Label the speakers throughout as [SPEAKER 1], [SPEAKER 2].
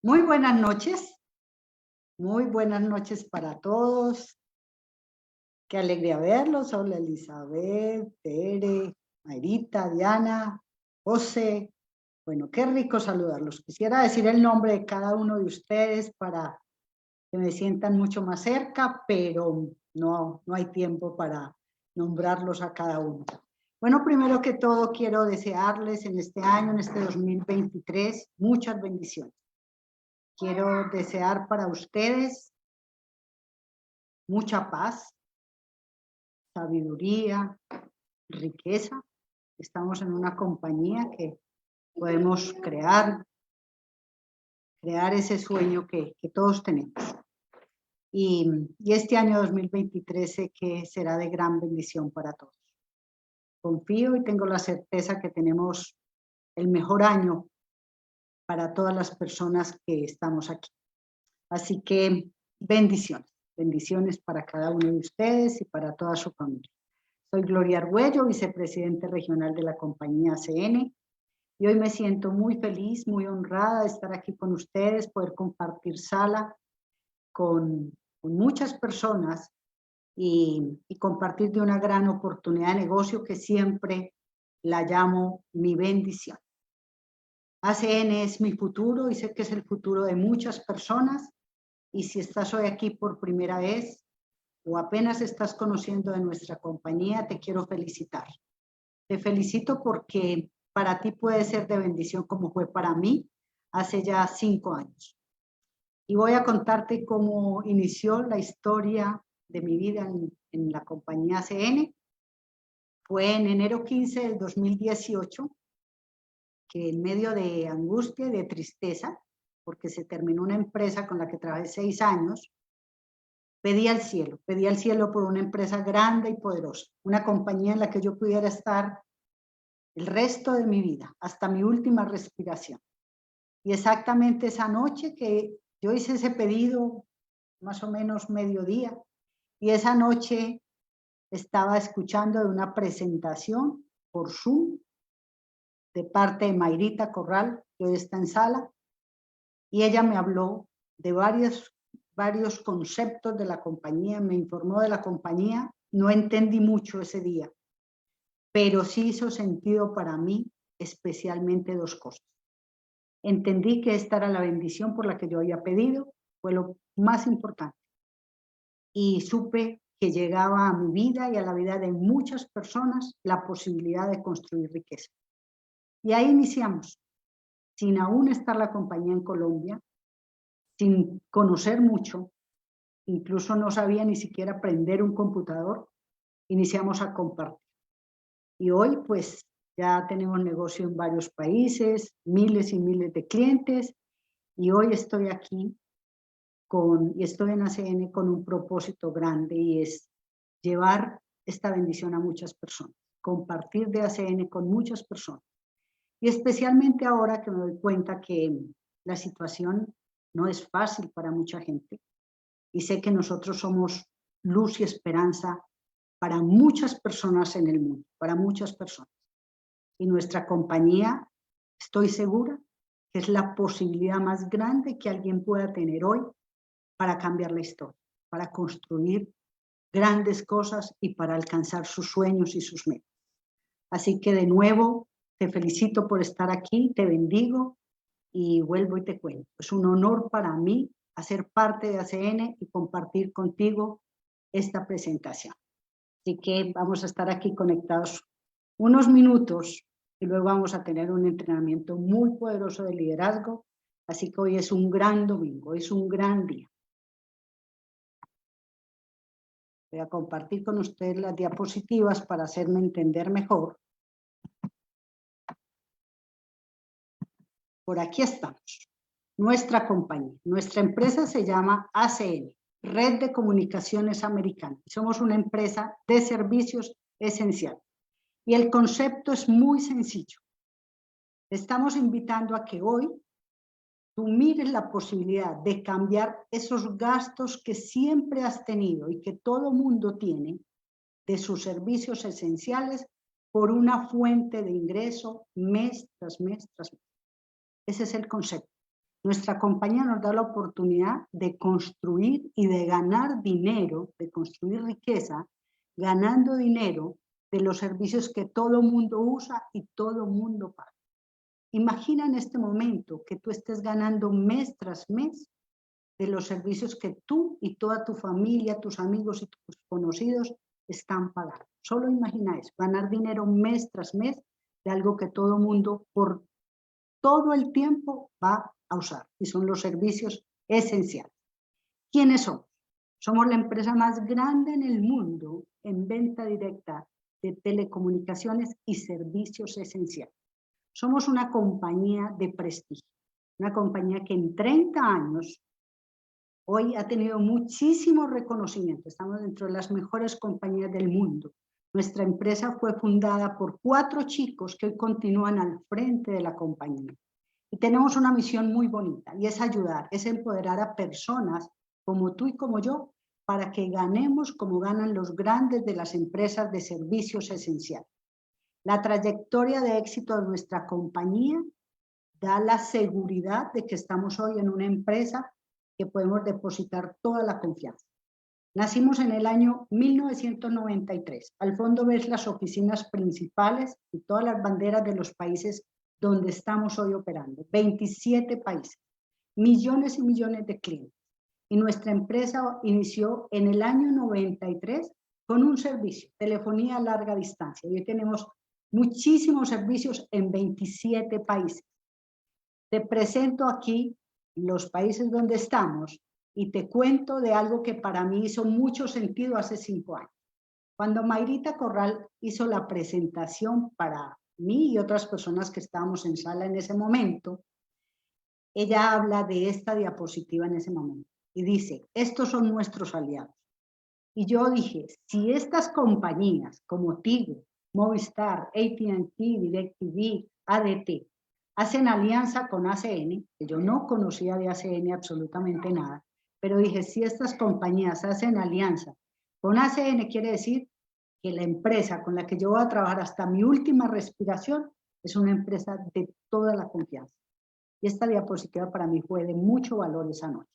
[SPEAKER 1] Muy buenas noches para todos. Qué alegría verlos. Hola Elizabeth, Tere, Mayrita, Diana, José. Bueno, qué rico saludarlos. Quisiera decir el nombre de cada uno de ustedes para que me sientan mucho más cerca, pero no hay tiempo para nombrarlos a cada uno. Bueno, primero que todo quiero desearles en este año, en este 2023, muchas bendiciones. Quiero desear para ustedes mucha paz, sabiduría, riqueza. Estamos en una compañía que podemos crear ese sueño que todos tenemos. Y este año 2023 sé que será de gran bendición para todos. Confío y tengo la certeza que tenemos el mejor año para todas las personas que estamos aquí. Así que bendiciones. Bendiciones para cada uno de ustedes y para toda su familia. Soy Gloria Argüello, vicepresidente regional de la compañía ACN, y hoy me siento muy feliz, muy honrada de estar aquí con ustedes, poder compartir sala con muchas personas y compartir de una gran oportunidad de negocio que siempre la llamo mi bendición. ACN es mi futuro y sé que es el futuro de muchas personas. Y si estás hoy aquí por primera vez o apenas estás conociendo de nuestra compañía, te quiero felicitar. Te felicito porque para ti puede ser de bendición como fue para mí hace ya 5 años. Y voy a contarte cómo inició la historia de mi vida en la compañía ACN. Fue en enero 15 del 2018 que en medio de angustia y de tristeza, porque se terminó una empresa con la que trabajé 6 años, pedí al cielo por una empresa grande y poderosa, una compañía en la que yo pudiera estar el resto de mi vida, hasta mi última respiración. Y exactamente esa noche que yo hice ese pedido, más o menos mediodía, y esa noche estaba escuchando de una presentación por Zoom de parte de Mayrita Corral, que hoy está en sala, y ella me habló de varios conceptos de la compañía, me informó de la compañía. No entendí mucho ese día, pero sí hizo sentido para mí, especialmente 2 cosas. Entendí que esta era la bendición por la que yo había pedido, fue lo más importante. Y supe que llegaba a mi vida y a la vida de muchas personas la posibilidad de construir riqueza. Y ahí iniciamos, sin aún estar la compañía en Colombia, sin conocer mucho, incluso no sabía ni siquiera prender un computador, iniciamos a compartir. Y hoy pues ya tenemos negocio en varios países, miles y miles de clientes, y hoy estoy aquí y estoy en ACN con un propósito grande, y es llevar esta bendición a muchas personas, compartir de ACN con muchas personas. Y especialmente ahora que me doy cuenta que la situación no es fácil para mucha gente, y sé que nosotros somos luz y esperanza para muchas personas en el mundo, para muchas personas. Y nuestra compañía, estoy segura, que es la posibilidad más grande que alguien pueda tener hoy para cambiar la historia, para construir grandes cosas y para alcanzar sus sueños y sus metas. Así que de nuevo te felicito por estar aquí, te bendigo y vuelvo y te cuento. Es un honor para mí hacer parte de ACN y compartir contigo esta presentación. Así que vamos a estar aquí conectados unos minutos y luego vamos a tener un entrenamiento muy poderoso de liderazgo. Así que hoy es un gran domingo, es un gran día. Voy a compartir con ustedes las diapositivas para hacerme entender mejor. Por aquí estamos. Nuestra compañía, nuestra empresa se llama ACN, Red de Comunicaciones Americana. Somos una empresa de servicios esenciales. Y el concepto es muy sencillo. Te estamos invitando a que hoy tú mires la posibilidad de cambiar esos gastos que siempre has tenido y que todo mundo tiene de sus servicios esenciales por una fuente de ingreso mes tras mes tras mes. Ese es el concepto. Nuestra compañía nos da la oportunidad de construir y de ganar dinero, de construir riqueza, ganando dinero de los servicios que todo mundo usa y todo mundo paga. Imagina en este momento que tú estés ganando mes tras mes de los servicios que tú y toda tu familia, tus amigos y tus conocidos están pagando. Solo imagina eso, ganar dinero mes tras mes de algo que todo mundo por todo el tiempo va a usar, y son los servicios esenciales. ¿Quiénes somos? Somos la empresa más grande en el mundo en venta directa de telecomunicaciones y servicios esenciales. Somos una compañía de prestigio, una compañía que en 30 años hoy ha tenido muchísimo reconocimiento. Estamos dentro de las mejores compañías del mundo. Nuestra empresa fue fundada por 4 chicos que hoy continúan al frente de la compañía. Y tenemos una misión muy bonita, y es ayudar, es empoderar a personas como tú y como yo, para que ganemos como ganan los grandes de las empresas de servicios esenciales. La trayectoria de éxito de nuestra compañía da la seguridad de que estamos hoy en una empresa que podemos depositar toda la confianza. Nacimos en el año 1993. Al fondo ves las oficinas principales y todas las banderas de los países donde estamos hoy operando. 27 países, millones y millones de clientes. Y nuestra empresa inició en el año 93 con un servicio, telefonía a larga distancia. Y hoy tenemos muchísimos servicios en 27 países. Te presento aquí los países donde estamos y te cuento de algo que para mí hizo mucho sentido hace 5 años. Cuando Mayrita Corral hizo la presentación para mí y otras personas que estábamos en sala en ese momento, ella habla de esta diapositiva en ese momento y dice, estos son nuestros aliados. Y yo dije, si estas compañías como Tigo, Movistar, AT&T, DirecTV, ADT, hacen alianza con ACN, que yo no conocía de ACN absolutamente nada, pero dije, si estas compañías hacen alianza con ACN, quiere decir que la empresa con la que yo voy a trabajar hasta mi última respiración es una empresa de toda la confianza. Y esta diapositiva para mí fue de mucho valor esa noche.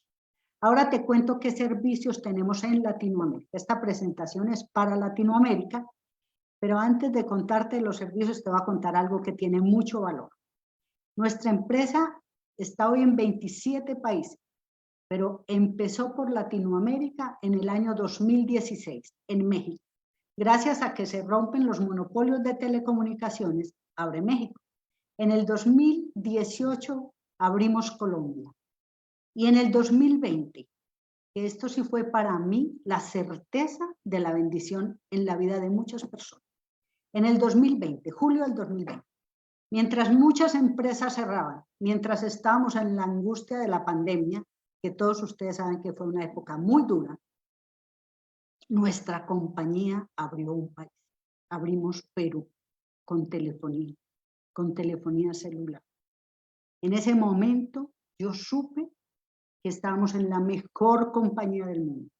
[SPEAKER 1] Ahora te cuento qué servicios tenemos en Latinoamérica. Esta presentación es para Latinoamérica, pero antes de contarte los servicios te voy a contar algo que tiene mucho valor. Nuestra empresa está hoy en 27 países, pero empezó por Latinoamérica en el año 2016, en México. Gracias a que se rompen los monopolios de telecomunicaciones, abre México. En el 2018 abrimos Colombia. Y en el 2020, que esto sí fue para mí la certeza de la bendición en la vida de muchas personas. En el 2020, julio del 2020, mientras muchas empresas cerraban, mientras estábamos en la angustia de la pandemia, que todos ustedes saben que fue una época muy dura, nuestra compañía abrió un país. Abrimos Perú con telefonía celular. En ese momento yo supe que estábamos en la mejor compañía del mundo,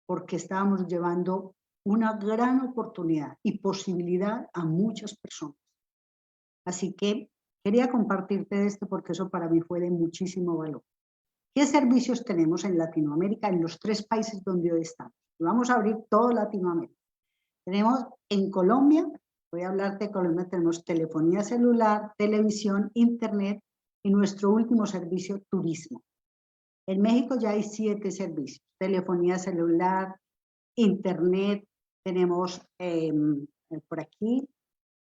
[SPEAKER 1] porque estábamos llevando una gran oportunidad y posibilidad a muchas personas. Así que quería compartirte esto porque eso para mí fue de muchísimo valor. ¿Qué servicios tenemos en Latinoamérica, en los 3 países donde hoy estamos? Y vamos a abrir todo Latinoamérica. Tenemos en Colombia, voy a hablarte de Colombia, tenemos telefonía celular, televisión, internet y nuestro último servicio, turismo. En México ya hay 7 servicios, telefonía celular, internet, tenemos por aquí,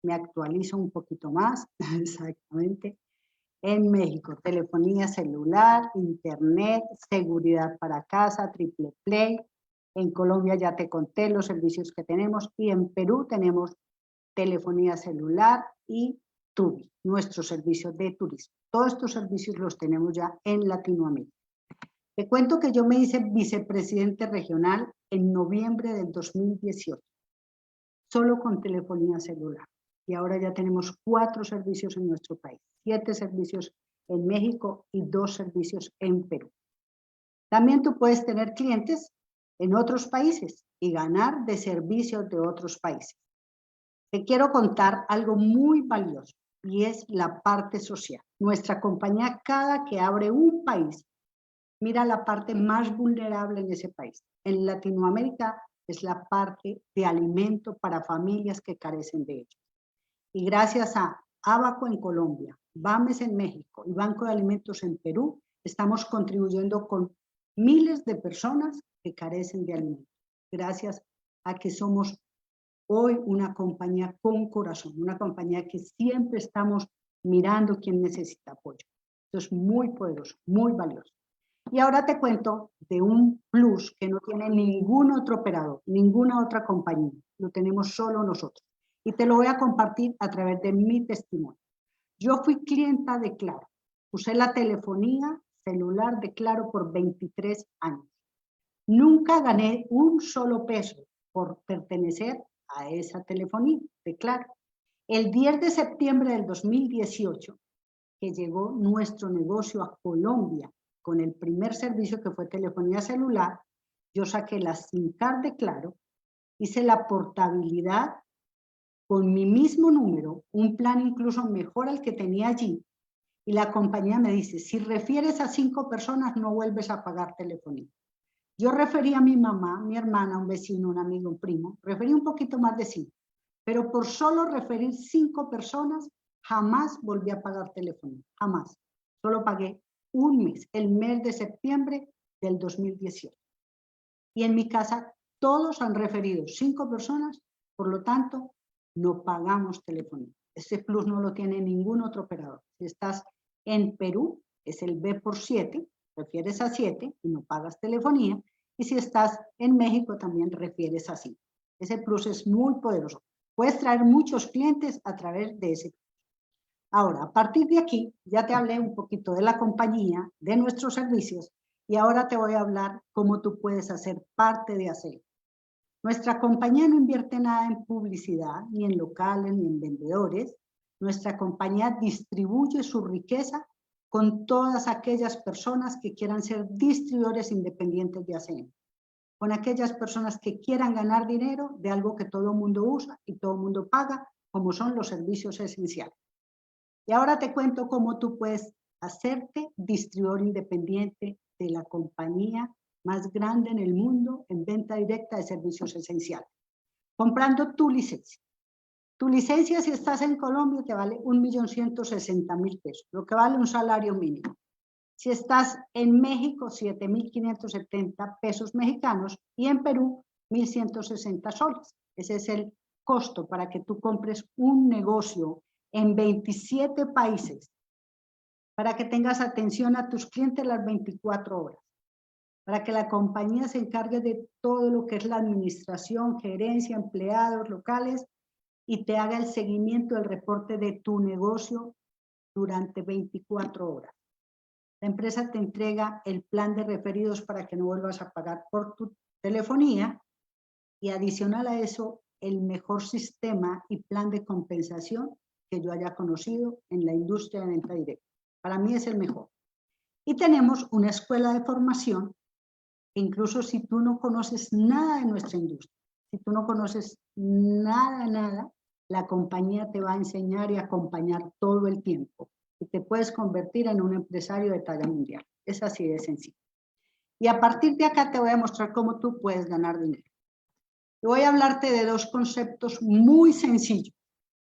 [SPEAKER 1] me actualizo un poquito más, exactamente. En México, telefonía celular, internet, seguridad para casa, triple play. En Colombia ya te conté los servicios que tenemos y en Perú tenemos telefonía celular y Tubi, nuestro servicio de turismo. Todos estos servicios los tenemos ya en Latinoamérica. Te cuento que yo me hice vicepresidente regional en noviembre del 2018, solo con telefonía celular. Y ahora ya tenemos 4 servicios en nuestro país, 7 servicios en México y 2 servicios en Perú. También tú puedes tener clientes en otros países y ganar de servicios de otros países. Te quiero contar algo muy valioso y es la parte social. Nuestra compañía, cada que abre un país, mira la parte más vulnerable en ese país. En Latinoamérica es la parte de alimento para familias que carecen de ello. Y gracias a Abaco en Colombia, BAMES en México y Banco de Alimentos en Perú, estamos contribuyendo con miles de personas que carecen de alimentos. Gracias a que somos hoy una compañía con corazón, una compañía que siempre estamos mirando quién necesita apoyo. Esto es muy poderoso, muy valioso. Y ahora te cuento de un plus que no tiene ningún otro operador, ninguna otra compañía. Lo tenemos solo nosotros. Y te lo voy a compartir a través de mi testimonio. Yo fui clienta de Claro. Usé la telefonía celular de Claro por 23 años. Nunca gané un solo peso por pertenecer a esa telefonía de Claro. El 10 de septiembre del 2018, que llegó nuestro negocio a Colombia con el primer servicio que fue telefonía celular, yo saqué la SIM card de Claro, hice la portabilidad con mi mismo número, un plan incluso mejor al que tenía allí, y la compañía me dice, si refieres a 5 personas no vuelves a pagar telefonía. Yo referí a mi mamá, mi hermana, un vecino, un amigo, un primo, referí un poquito más de 5, pero por solo referir 5 personas, jamás volví a pagar telefonía, jamás. Solo pagué un mes, el mes de septiembre del 2018. Y en mi casa todos han referido 5 personas, por lo tanto, no pagamos telefonía. Este plus no lo tiene ningún otro operador. Si estás en Perú, es el B por 7, refieres a 7 y no pagas telefonía. Y si estás en México, también refieres a 5. Ese plus es muy poderoso. Puedes traer muchos clientes a través de ese. Ahora, a partir de aquí, ya te hablé un poquito de la compañía, de nuestros servicios, y ahora te voy a hablar cómo tú puedes hacer parte de Acelo. Nuestra compañía no invierte nada en publicidad, ni en locales, ni en vendedores. Nuestra compañía distribuye su riqueza con todas aquellas personas que quieran ser distribuidores independientes de Acelo, con aquellas personas que quieran ganar dinero de algo que todo el mundo usa y todo el mundo paga, como son los servicios esenciales. Y ahora te cuento cómo tú puedes hacerte distribuidor independiente de la compañía más grande en el mundo en venta directa de servicios esenciales. Comprando tu licencia. Tu licencia, si estás en Colombia, te vale 1.160.000 pesos, lo que vale un salario mínimo. Si estás en México, 7.570 pesos mexicanos, y en Perú, 1.160 soles. Ese es el costo para que tú compres un negocio en 27 países, para que tengas atención a tus clientes las 24 horas, para que la compañía se encargue de todo lo que es la administración, gerencia, empleados locales, y te haga el seguimiento del reporte de tu negocio durante 24 horas. La empresa te entrega el plan de referidos para que no vuelvas a pagar por tu telefonía, y adicional a eso, el mejor sistema y plan de compensación que yo haya conocido en la industria de venta directa. Para mí es el mejor. Y tenemos una escuela de formación que incluso si tú no conoces nada de nuestra industria, si tú no conoces nada, la compañía te va a enseñar y acompañar todo el tiempo. Y te puedes convertir en un empresario de talla mundial. Es así de sencillo. Y a partir de acá te voy a mostrar cómo tú puedes ganar dinero. Voy a hablarte de 2 conceptos muy sencillos,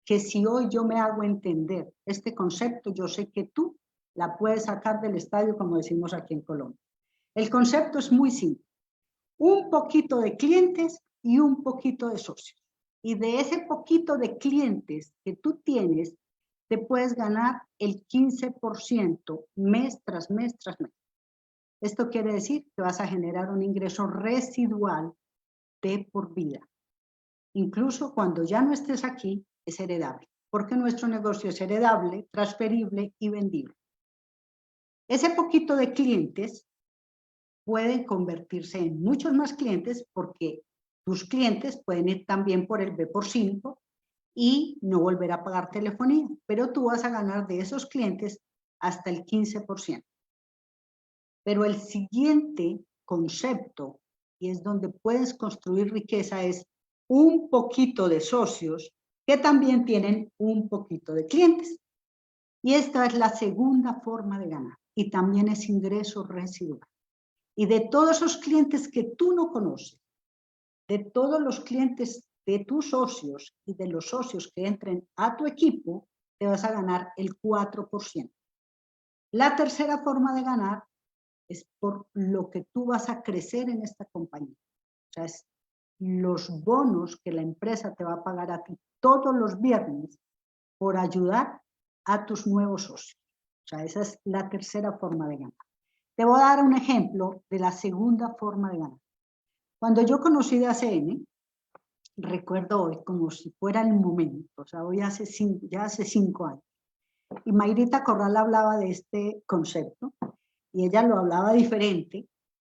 [SPEAKER 1] que si hoy yo me hago entender este concepto, yo sé que tú la puedes sacar del estadio, como decimos aquí en Colombia. El concepto es muy simple. Un poquito de clientes y un poquito de socios. Y de ese poquito de clientes que tú tienes, te puedes ganar el 15% mes tras mes tras mes. Esto quiere decir que vas a generar un ingreso residual de por vida. Incluso cuando ya no estés aquí, es heredable, porque nuestro negocio es heredable, transferible y vendible. Ese poquito de clientes pueden convertirse en muchos más clientes, porque tus clientes pueden ir también por el B por 5 y no volver a pagar telefonía, pero tú vas a ganar de esos clientes hasta el 15%. Pero el siguiente concepto, y es donde puedes construir riqueza, es un poquito de socios que también tienen un poquito de clientes. Y esta es la segunda forma de ganar. Y también es ingreso residual. Y de todos esos clientes que tú no conoces, de todos los clientes de tus socios y de los socios que entren a tu equipo, te vas a ganar el 4%. La tercera forma de ganar es por lo que tú vas a crecer en esta compañía. O sea, es los bonos que la empresa te va a pagar a ti todos los viernes por ayudar a tus nuevos socios. O sea, esa es la tercera forma de ganar. Te voy a dar un ejemplo de la segunda forma de ganar. Cuando yo conocí de ACN, recuerdo hoy como si fuera el momento, o sea, hoy ya hace 5 años, y Mayrita Corral hablaba de este concepto, y ella lo hablaba diferente,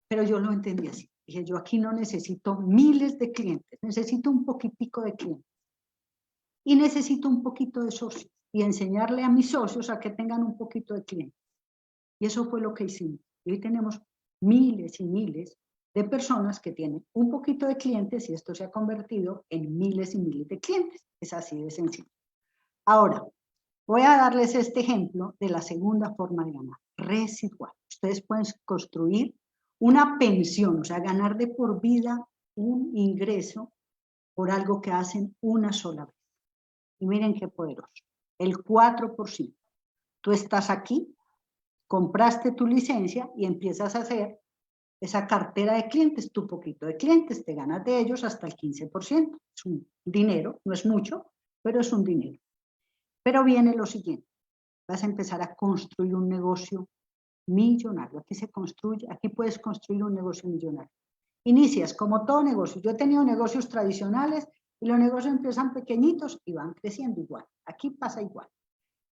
[SPEAKER 1] pero yo lo entendí así. Dije, yo aquí no necesito miles de clientes, necesito un poquitico de clientes. Y necesito un poquito de socios, y enseñarle a mis socios a que tengan un poquito de clientes. Y eso fue lo que hicimos. Y hoy tenemos miles y miles de personas que tienen un poquito de clientes y esto se ha convertido en miles y miles de clientes. Es así de sencillo. Ahora, voy a darles este ejemplo de la segunda forma de ganar, residual. Ustedes pueden construir una pensión, o sea, ganar de por vida un ingreso por algo que hacen una sola vez. Y miren qué poderoso, el 4%. Tú estás aquí, compraste tu licencia y empiezas a hacer esa cartera de clientes, tu poquito de clientes, te ganas de ellos hasta el 15%. Es un dinero, no es mucho, pero es un dinero. Pero viene lo siguiente, vas a empezar a construir un negocio millonario. Aquí puedes construir un negocio millonario. Inicias como todo negocio. Yo he tenido negocios tradicionales y los negocios empiezan pequeñitos y van creciendo igual. Aquí pasa igual.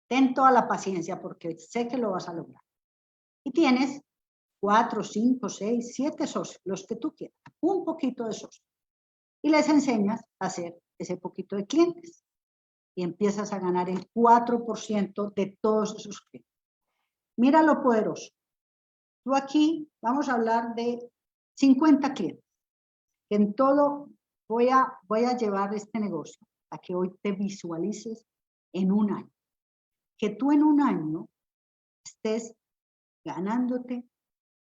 [SPEAKER 1] Ten toda la paciencia porque sé que lo vas a lograr. Y tienes 4, 5, 6, 7 socios, los que tú quieras, un poquito de socios. Y les enseñas a hacer ese poquito de clientes. Y empiezas a ganar el 4% de todos esos clientes. Mira lo poderoso. Tú aquí vamos a hablar de 50 clientes. En todo voy a llevar este negocio a que hoy te visualices en un año. Que tú en un año estés ganándote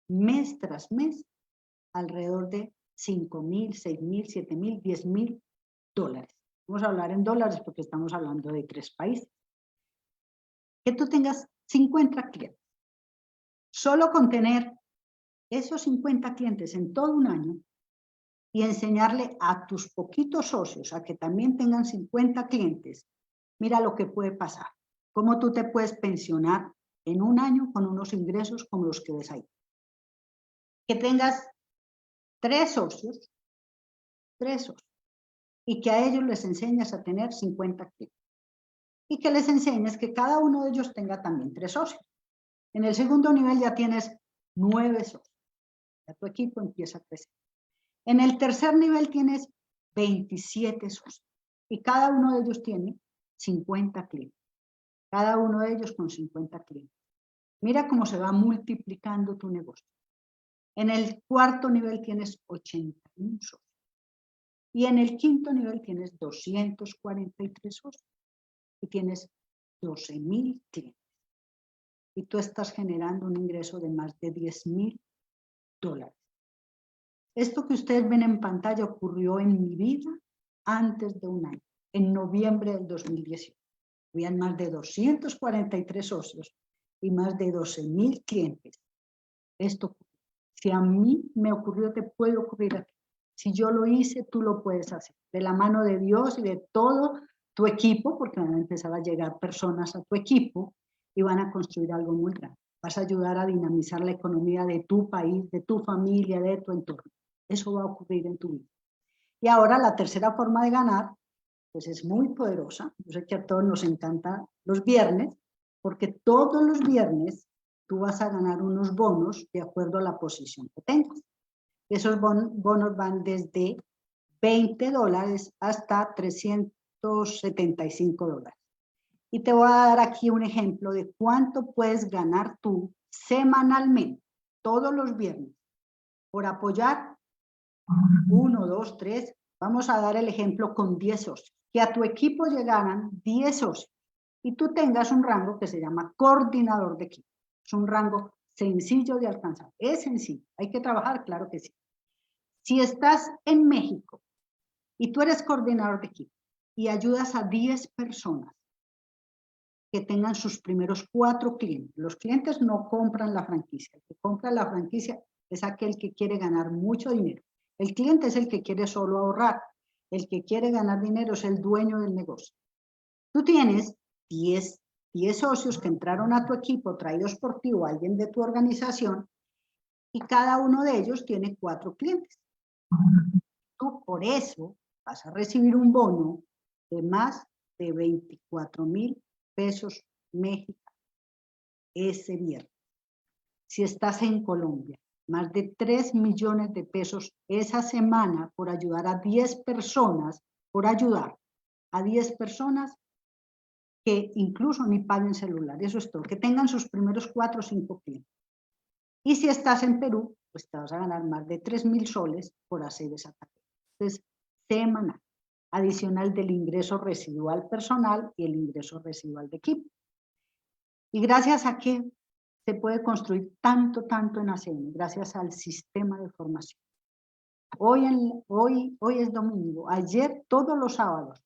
[SPEAKER 1] mes tras mes alrededor de 5,000, 6,000, 7,000, 10,000 dólares. Vamos a hablar en dólares porque estamos hablando de 3 países. Que tú tengas 50 clientes. Solo con tener esos 50 clientes en todo un año y enseñarle a tus poquitos socios a que también tengan 50 clientes, mira lo que puede pasar. Cómo tú te puedes pensionar en un año con unos ingresos como los que ves ahí. Que tengas 3 socios, y que a ellos les enseñes a tener 50 clientes. Y que les enseñes que cada uno de ellos tenga también 3 socios. En el segundo nivel ya tienes 9 socios. Ya tu equipo empieza a crecer. En el tercer nivel tienes 27 socios. Y cada uno de ellos tiene 50 clientes. Cada uno de ellos con 50 clientes. Mira cómo se va multiplicando tu negocio. En el cuarto nivel tienes 81 socios. Y en el quinto nivel tienes 243 socios. Y tienes 12,000 clientes. Y tú estás generando un ingreso de más de 10,000 dólares. Esto que ustedes ven en pantalla ocurrió en mi vida antes de un año, en noviembre del 2018. Habían más de 243 socios y más de 12,000 clientes. Esto, si a mí me ocurrió, te puede ocurrir a ti. Si yo lo hice, tú lo puedes hacer. De la mano de Dios y de todo tu equipo, porque van a empezar a llegar personas a tu equipo y van a construir algo muy grande. Vas a ayudar a dinamizar la economía de tu país, de tu familia, de tu entorno. Eso va a ocurrir en tu vida. Y ahora la tercera forma de ganar, pues es muy poderosa. Yo sé que a todos nos encantan los viernes, porque todos los viernes tú vas a ganar unos bonos de acuerdo a la posición que tengas. Esos bonos van desde 20 dólares hasta 375 dólares. Y te voy a dar aquí un ejemplo de cuánto puedes ganar tú semanalmente, todos los viernes, por apoyar 1, 2, 3. Vamos a dar el ejemplo con 10 socios. Que a tu equipo llegaran 10 socios y tú tengas un rango que se llama coordinador de equipo. Es un rango sencillo de alcanzar. Es sencillo. ¿Hay que trabajar? Claro que sí. Si estás en México y tú eres coordinador de equipo y ayudas a 10 personas que tengan sus primeros 4 clientes. Los clientes no compran la franquicia. El que compra la franquicia es aquel que quiere ganar mucho dinero. El cliente es el que quiere solo ahorrar. El que quiere ganar dinero es el dueño del negocio. Tú tienes 10 socios que entraron a tu equipo traídos por ti o alguien de tu organización y cada uno de ellos tiene 4 clientes. Tú por eso vas a recibir un bono de más de 24,000 pesos mexicanos ese viernes. Si estás en Colombia, más de 3 millones de pesos esa semana por ayudar a 10 personas, por ayudar a 10 personas que incluso ni paguen celular, eso es todo, que tengan sus primeros 4 o 5 clientes. Y si estás en Perú, pues te vas a ganar más de 3,000 soles por hacer esa tarea. Entonces, semanal, adicional del ingreso residual personal y el ingreso residual de equipo. Y gracias a que se puede construir tanto en ACN, gracias al sistema de formación. Hoy es domingo, ayer todos los sábados,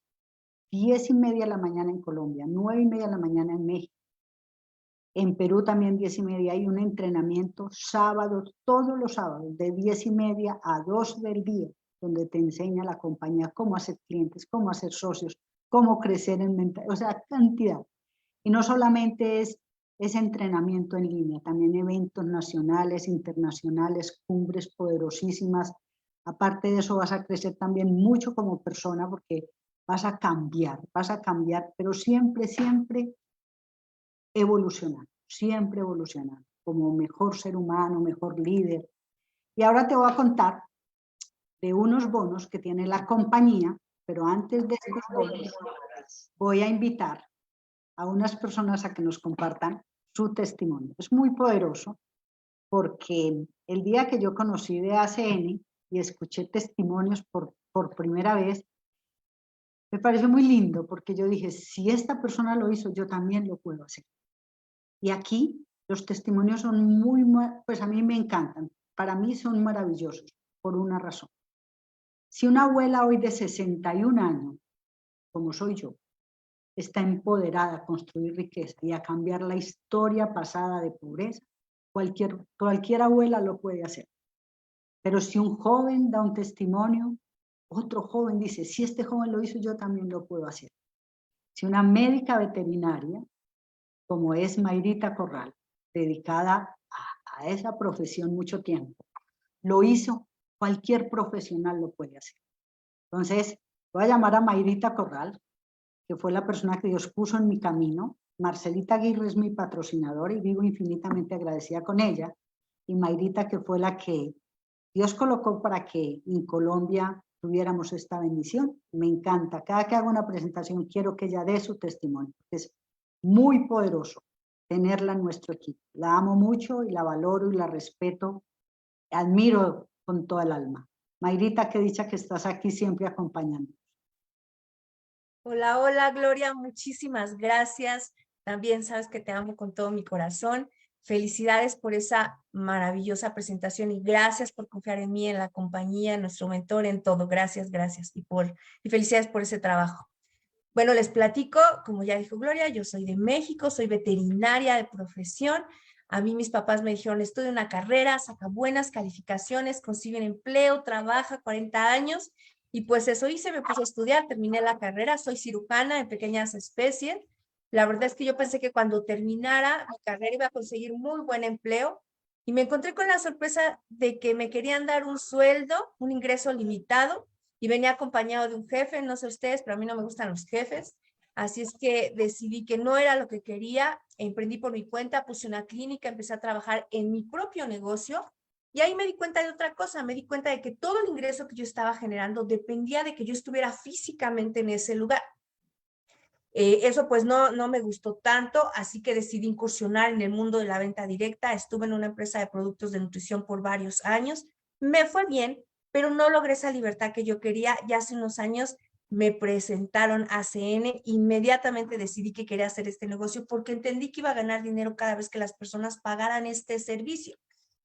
[SPEAKER 1] 10:30 de la mañana en Colombia, 9:30 de la mañana en México. En Perú también 10:30 hay un entrenamiento sábados, todos los sábados, de 10:30 a 2 del día, donde te enseña la compañía cómo hacer clientes, cómo hacer socios, cómo crecer en mentalidad, o sea, cantidad. Y no solamente es ese entrenamiento en línea, también eventos nacionales, internacionales, cumbres poderosísimas. Aparte de eso vas a crecer también mucho como persona porque vas a cambiar, pero siempre evolucionando, como mejor ser humano, mejor líder. Y ahora te voy a contar de unos bonos que tiene la compañía, pero antes de estos bonos voy a invitar a unas personas a que nos compartan su testimonio. Es muy poderoso porque el día que yo conocí de ACN y escuché testimonios por primera vez, me pareció muy lindo porque yo dije, si esta persona lo hizo, yo también lo puedo hacer. Y aquí los testimonios son pues a mí me encantan, para mí son maravillosos, por una razón. Si una abuela hoy de 61 años, como soy yo, está empoderada a construir riqueza y a cambiar la historia pasada de pobreza, cualquier abuela lo puede hacer. Pero si un joven da un testimonio, otro joven dice, si este joven lo hizo, yo también lo puedo hacer. Si una médica veterinaria, como es Mayrita Corral, dedicada a esa profesión mucho tiempo, lo hizo, cualquier profesional lo puede hacer. Entonces, voy a llamar a Mayrita Corral, que fue la persona que Dios puso en mi camino. Marcelita Aguirre es mi patrocinadora y vivo infinitamente agradecida con ella. Y Mayrita, que fue la que Dios colocó para que en Colombia tuviéramos esta bendición. Me encanta. Cada que hago una presentación quiero que ella dé su testimonio. Es muy poderoso tenerla en nuestro equipo. La amo mucho y la valoro y la respeto. Admiro con toda el alma. Mayrita, qué dicha que estás aquí siempre acompañando.
[SPEAKER 2] Hola, hola, Gloria, muchísimas gracias. También sabes que te amo con todo mi corazón. Felicidades por esa maravillosa presentación y gracias por confiar en mí, en la compañía, en nuestro mentor, en todo. Gracias y felicidades por ese trabajo. Bueno, les platico, como ya dijo Gloria, yo soy de México, soy veterinaria de profesión. A mí mis papás me dijeron, estudia una carrera, saca buenas calificaciones, consigue un empleo, trabaja 40 años. Y pues eso hice, me puse a estudiar, terminé la carrera, soy cirujana en pequeñas especies. La verdad es que yo pensé que cuando terminara mi carrera iba a conseguir muy buen empleo y me encontré con la sorpresa de que me querían dar un sueldo, un ingreso limitado y venía acompañado de un jefe, no sé ustedes, pero a mí no me gustan los jefes. Así es que decidí que no era lo que quería, emprendí por mi cuenta, puse una clínica, empecé a trabajar en mi propio negocio. Y ahí me di cuenta de otra cosa, me di cuenta de que todo el ingreso que yo estaba generando dependía de que yo estuviera físicamente en ese lugar. Eso pues no me gustó tanto, así que decidí incursionar en el mundo de la venta directa. Estuve en una empresa de productos de nutrición por varios años. Me fue bien, pero no logré esa libertad que yo quería. Ya hace unos años me presentaron a ACN, inmediatamente decidí que quería hacer este negocio porque entendí que iba a ganar dinero cada vez que las personas pagaran este servicio.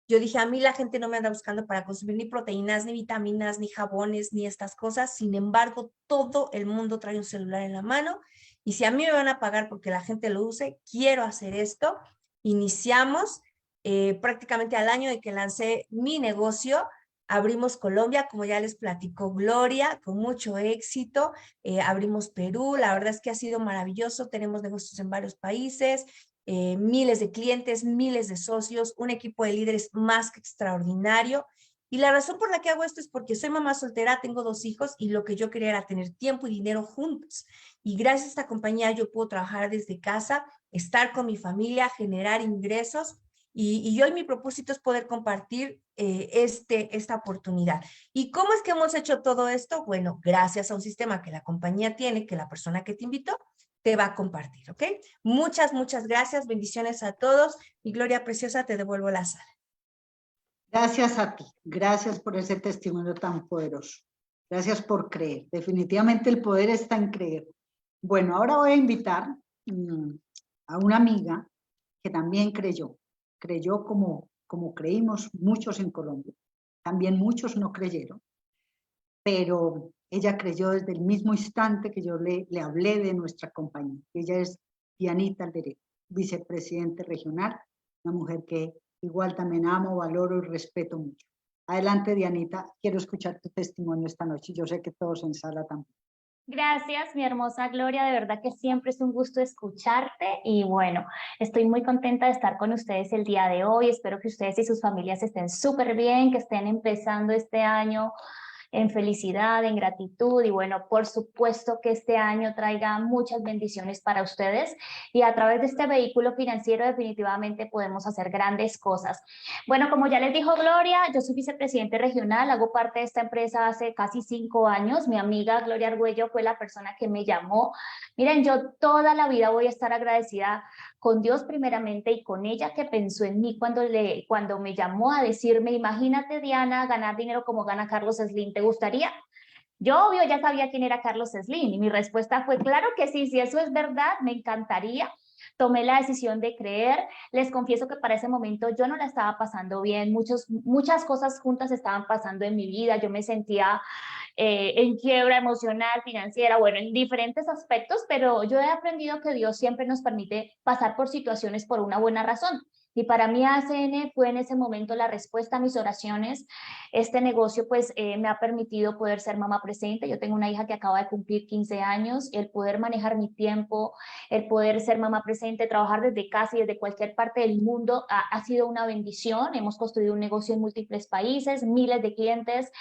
[SPEAKER 2] Yo dije, a mí la gente no me anda buscando para consumir ni proteínas, ni vitaminas, ni jabones, ni estas cosas. Sin embargo, todo el mundo trae un celular en la mano y si a mí me van a pagar porque la gente lo use, quiero hacer esto. Iniciamos prácticamente al año de que lancé mi negocio. Abrimos Colombia, como ya les platicó Gloria, con mucho éxito. Abrimos Perú, la verdad es que ha sido maravilloso. Tenemos negocios en varios países, miles de clientes, miles de socios, un equipo de líderes más que extraordinario. Y la razón por la que hago esto es porque soy mamá soltera, tengo 2 hijos y lo que yo quería era tener tiempo y dinero juntos. Y gracias a esta compañía yo puedo trabajar desde casa, estar con mi familia, generar ingresos. Y hoy mi propósito es poder compartir esta oportunidad. ¿Y cómo es que hemos hecho todo esto? Bueno, gracias a un sistema que la compañía tiene, que la persona que te invitó te va a compartir, ¿ok? Muchas, muchas gracias. Bendiciones a todos. Y Gloria Preciosa, te devuelvo la sala.
[SPEAKER 1] Gracias a ti. Gracias por ese testimonio tan poderoso. Gracias por creer. Definitivamente el poder está en creer. Bueno, ahora voy a invitar a una amiga que también creyó. Creyó como creímos muchos en Colombia. También muchos no creyeron. Pero ella creyó desde el mismo instante que yo le hablé de nuestra compañía. Ella es Dianita Alderete, vicepresidente regional, una mujer que igual también amo, valoro y respeto mucho. Adelante, Dianita, quiero escuchar tu testimonio esta noche. Yo sé que todos en sala también.
[SPEAKER 3] Gracias, mi hermosa Gloria, de verdad que siempre es un gusto escucharte y bueno, estoy muy contenta de estar con ustedes el día de hoy. Espero que ustedes y sus familias estén súper bien, que estén empezando este año en felicidad, en gratitud y bueno, por supuesto que este año traiga muchas bendiciones para ustedes y a través de este vehículo financiero definitivamente podemos hacer grandes cosas. Bueno, como ya les dijo Gloria, yo soy vicepresidente regional, hago parte de esta empresa hace casi 5 años. Mi amiga Gloria Argüello fue la persona que me llamó. Miren, yo toda la vida voy a estar agradecida con Dios primeramente y con ella que pensó en mí cuando me llamó a decirme, imagínate Diana, ganar dinero como gana Carlos Slim, ¿te gustaría? Yo obvio ya sabía quién era Carlos Slim y mi respuesta fue claro que sí, si eso es verdad, me encantaría. Tomé la decisión de creer. Les confieso que para ese momento yo no la estaba pasando bien, muchas cosas juntas estaban pasando en mi vida, yo me sentía en quiebra emocional, financiera, bueno, en diferentes aspectos, pero yo he aprendido que Dios siempre nos permite pasar por situaciones por una buena razón. Y para mí ACN fue en ese momento la respuesta a mis oraciones. Este negocio pues me ha permitido poder ser mamá presente. Yo tengo una hija que acaba de cumplir 15 años. El poder manejar mi tiempo, el poder ser mamá presente, trabajar desde casa y desde cualquier parte del mundo ha sido una bendición. Hemos construido un negocio en múltiples países, miles de clientes.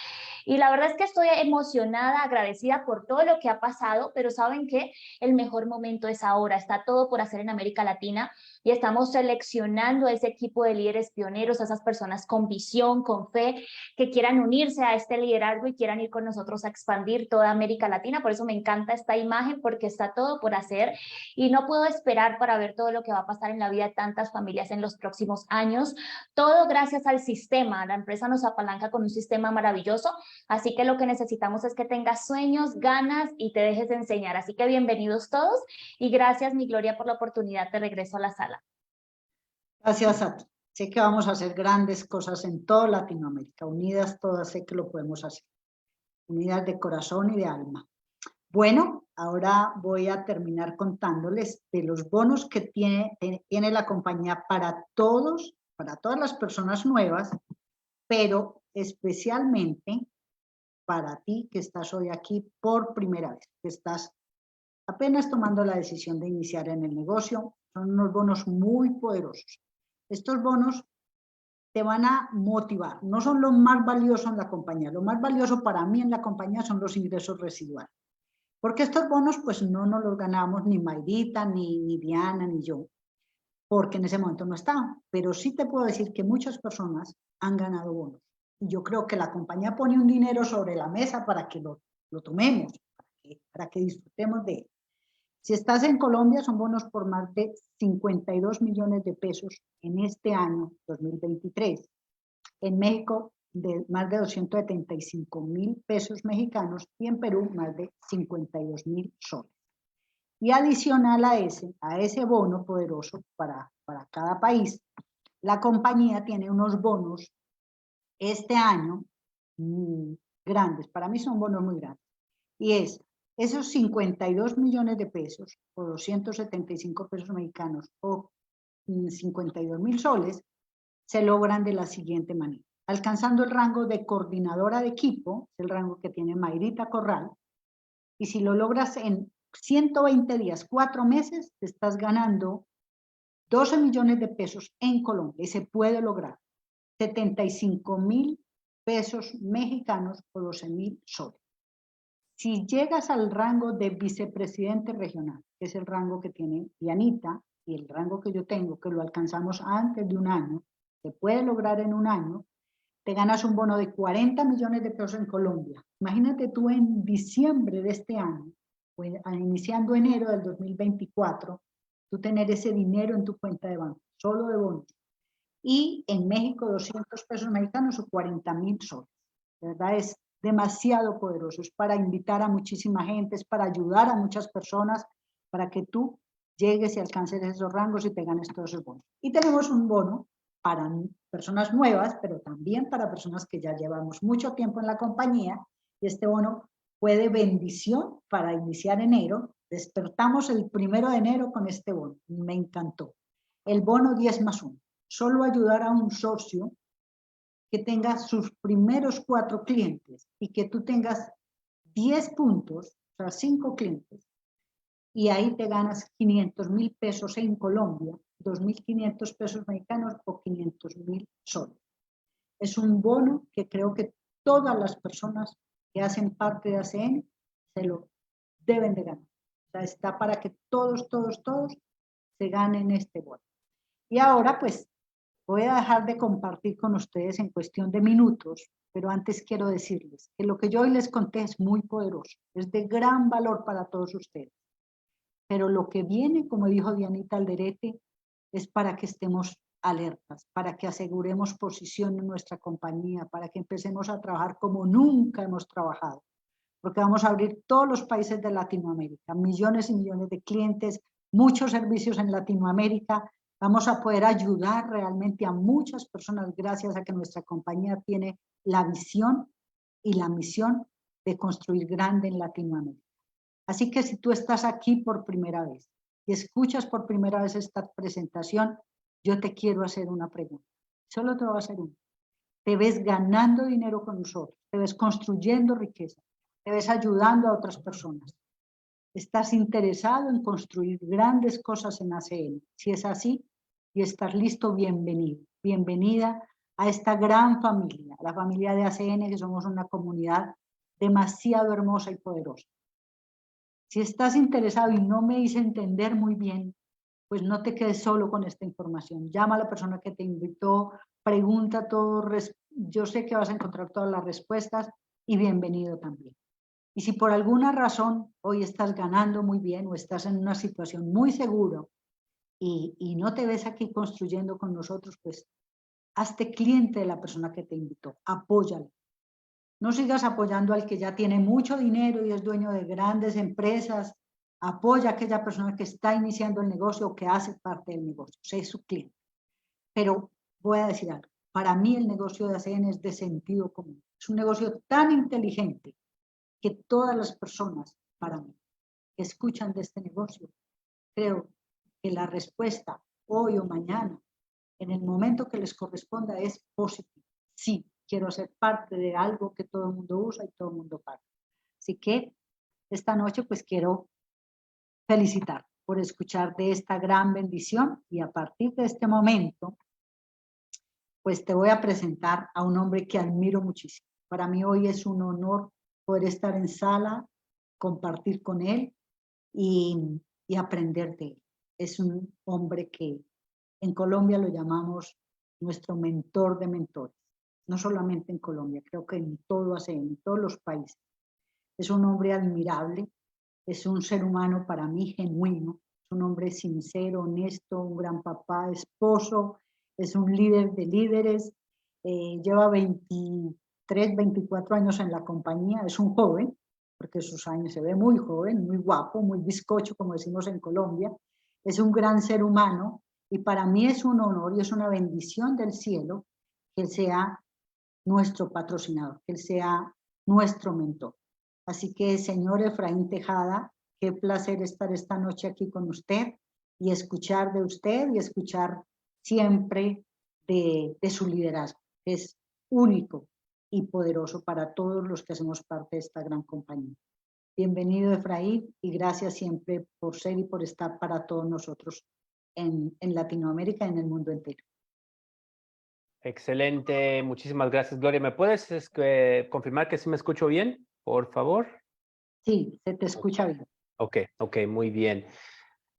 [SPEAKER 3] Y la verdad es que estoy emocionada, agradecida por todo lo que ha pasado, pero ¿saben qué? El mejor momento es ahora. Está todo por hacer en América Latina y estamos seleccionando a ese equipo de líderes pioneros, a esas personas con visión, con fe, que quieran unirse a este liderazgo y quieran ir con nosotros a expandir toda América Latina. Por eso me encanta esta imagen, porque está todo por hacer y no puedo esperar para ver todo lo que va a pasar en la vida de tantas familias en los próximos años. Todo gracias al sistema. La empresa nos apalanca con un sistema maravilloso. Así que lo que necesitamos es que tengas sueños, ganas y te dejes de enseñar. Así que bienvenidos todos y gracias, mi Gloria, por la oportunidad. Te regreso a la sala.
[SPEAKER 1] Gracias a ti. Sé que vamos a hacer grandes cosas en toda Latinoamérica. Unidas todas sé que lo podemos hacer. Unidas de corazón y de alma. Bueno, ahora voy a terminar contándoles de los bonos que tiene la compañía para todas las personas nuevas, pero especialmente para ti que estás hoy aquí por primera vez, que estás apenas tomando la decisión de iniciar en el negocio. Son unos bonos muy poderosos. Estos bonos te van a motivar, no son lo más valioso en la compañía. Lo más valioso para mí en la compañía son los ingresos residuales. Porque estos bonos pues no nos los ganamos ni Mayrita, ni Diana, ni yo, porque en ese momento no estaban. Pero sí te puedo decir que muchas personas han ganado bonos. Y yo creo que la compañía pone un dinero sobre la mesa para que lo tomemos, para que disfrutemos de él. Si estás en Colombia, son bonos por más de 52 millones de pesos en este año 2023. En México, de más de 275.000 pesos mexicanos y en Perú más de 52.000 soles. Y adicional a ese bono poderoso para cada país, la compañía tiene unos bonos este año grandes, para mí son bonos muy grandes, y es esos 52 millones de pesos o 275 pesos mexicanos o 52.000 soles se logran de la siguiente manera. Alcanzando el rango de coordinadora de equipo, es el rango que tiene Mayrita Corral, y si lo logras en 120 días, 4 meses, te estás ganando 12 millones de pesos en Colombia y se puede lograr 75.000 pesos mexicanos o 12.000 soles. Si llegas al rango de vicepresidente regional, que es el rango que tiene Dianita y el rango que yo tengo, que lo alcanzamos antes de un año, se puede lograr en un año, te ganas un bono de 40 millones de pesos en Colombia. Imagínate tú en diciembre de este año, o iniciando enero del 2024, tú tener ese dinero en tu cuenta de banco, solo de bonos. Y en México 200 pesos mexicanos o 40.000 soles. De verdad es demasiado poderoso, es para invitar a muchísima gente, es para ayudar a muchas personas, para que tú llegues y alcances esos rangos y te ganes todos esos bonos. Y tenemos un bono para personas nuevas, pero también para personas que ya llevamos mucho tiempo en la compañía, y este bono fue de bendición para iniciar enero. Despertamos el 1 de enero con este bono, me encantó. El bono 10+1, solo ayudar a un socio que tenga sus primeros 4 clientes y que tú tengas 10 puntos, o sea, 5 clientes, y ahí te ganas 500.000 pesos en Colombia, 2.500 pesos mexicanos o 500.000 soles. Es un bono que creo que todas las personas que hacen parte de ACN se lo deben de ganar. O sea, está para que todos se ganen este bono. Y ahora pues voy a dejar de compartir con ustedes en cuestión de minutos, pero antes quiero decirles que lo que yo hoy les conté es muy poderoso, es de gran valor para todos ustedes. Pero lo que viene, como dijo Dianita Alderete, es para que estemos alertas, para que aseguremos posición en nuestra compañía, para que empecemos a trabajar como nunca hemos trabajado, porque vamos a abrir todos los países de Latinoamérica, millones y millones de clientes, muchos servicios en Latinoamérica. Vamos a poder ayudar realmente a muchas personas gracias a que nuestra compañía tiene la visión y la misión de construir grande en Latinoamérica. Así que si tú estás aquí por primera vez y escuchas por primera vez esta presentación, yo te quiero hacer una pregunta. Solo te voy a hacer una. ¿Te ves ganando dinero con nosotros? ¿Te ves construyendo riqueza? ¿Te ves ayudando a otras personas? ¿Estás interesado en construir grandes cosas en ACN? Si es así y estás listo, bienvenido. Bienvenida a esta gran familia, la familia de ACN, que somos una comunidad demasiado hermosa y poderosa. Si estás interesado y no me hice entender muy bien, pues no te quedes solo con esta información. Llama a la persona que te invitó, pregunta todo, yo sé que vas a encontrar todas las respuestas y bienvenido también. Y si por alguna razón hoy estás ganando muy bien o estás en una situación muy segura y no te ves aquí construyendo con nosotros, pues hazte cliente de la persona que te invitó, apóyalo. No sigas apoyando al que ya tiene mucho dinero y es dueño de grandes empresas. Apoya a aquella persona que está iniciando el negocio o que hace parte del negocio, sé su cliente. Pero voy a decir algo, para mí el negocio de ACN es de sentido común. Es un negocio tan inteligente que todas las personas, para mí, que escuchan de este negocio, creo que la respuesta hoy o mañana, en el momento que les corresponda, es positiva. Sí, quiero ser parte de algo que todo el mundo usa y todo el mundo paga. Así que esta noche pues quiero felicitar por escuchar de esta gran bendición y a partir de este momento pues te voy a presentar a un hombre que admiro muchísimo. Para mí hoy es un honor poder estar en sala, compartir con él y aprender de él. Es un hombre que en Colombia lo llamamos nuestro mentor de mentores. No solamente en Colombia, creo que en todo ACN, en todos los países. Es un hombre admirable, es un ser humano para mí genuino, es un hombre sincero, honesto, un gran papá, esposo, es un líder de líderes lleva 23, 24 años en la compañía, es un joven, porque sus años se ve muy joven, muy guapo, muy bizcocho, como decimos en Colombia, es un gran ser humano y para mí es un honor y es una bendición del cielo que él sea nuestro patrocinador, que él sea nuestro mentor. Así que, señor Efraín Tejada, qué placer estar esta noche aquí con usted y escuchar de usted y escuchar siempre de su liderazgo, que es único y poderoso para todos los que hacemos parte de esta gran compañía. Bienvenido, Efraín, y gracias siempre por ser y por estar para todos nosotros en Latinoamérica y en el mundo entero.
[SPEAKER 4] Excelente, muchísimas gracias, Gloria. ¿Me puedes confirmar que sí me escucho bien, por favor?
[SPEAKER 1] Sí, se te escucha bien.
[SPEAKER 4] Ok, muy bien.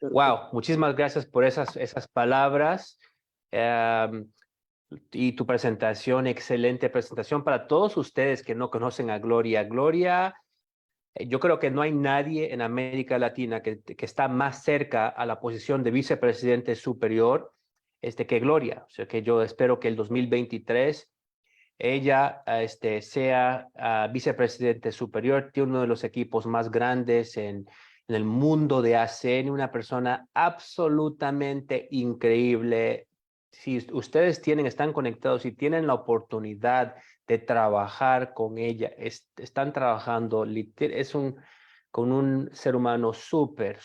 [SPEAKER 4] Wow, muchísimas gracias por esas palabras. Y tu presentación, excelente presentación para todos ustedes que no conocen a Gloria. Gloria, yo creo que no hay nadie en América Latina que está más cerca a la posición de vicepresidente superior que Gloria. O sea que yo espero que el 2023 ella sea vicepresidente superior, tiene uno de los equipos más grandes en el mundo de ACN, una persona absolutamente increíble. Si ustedes están conectados y tienen la oportunidad de trabajar con ella, están trabajando, con un ser humano súper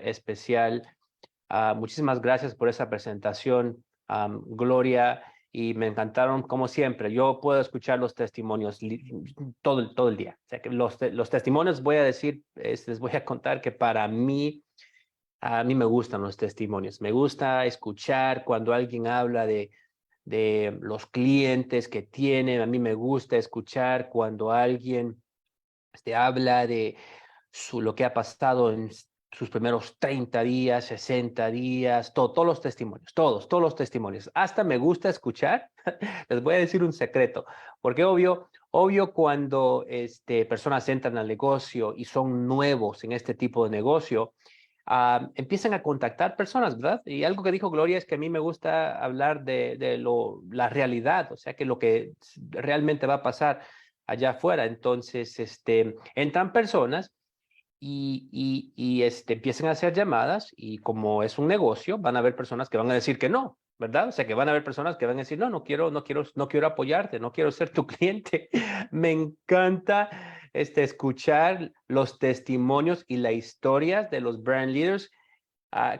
[SPEAKER 4] especial. Muchísimas gracias por esa presentación, Gloria, y me encantaron como siempre. Yo puedo escuchar los testimonios todo el día. O sea que los testimonios voy a decir, les voy a contar que para mí, a mí me gustan los testimonios. Me gusta escuchar cuando alguien habla de los clientes que tienen. A mí me gusta escuchar cuando alguien habla de lo que ha pasado en sus primeros 30 días, 60 días, todos los testimonios, todos los testimonios. Hasta me gusta escuchar, les voy a decir un secreto, porque obvio cuando personas entran al negocio y son nuevos en este tipo de negocio, empiezan a contactar personas, ¿verdad? Y algo que dijo Gloria es que a mí me gusta hablar de la realidad, o sea, que lo que realmente va a pasar allá afuera. Entonces, entran personas y empiezan a hacer llamadas y como es un negocio, van a haber personas que van a decir que no, ¿verdad? O sea, que van a haber personas que van a decir, no quiero apoyarte, no quiero ser tu cliente. Me encanta escuchar los testimonios y las historias de los brand leaders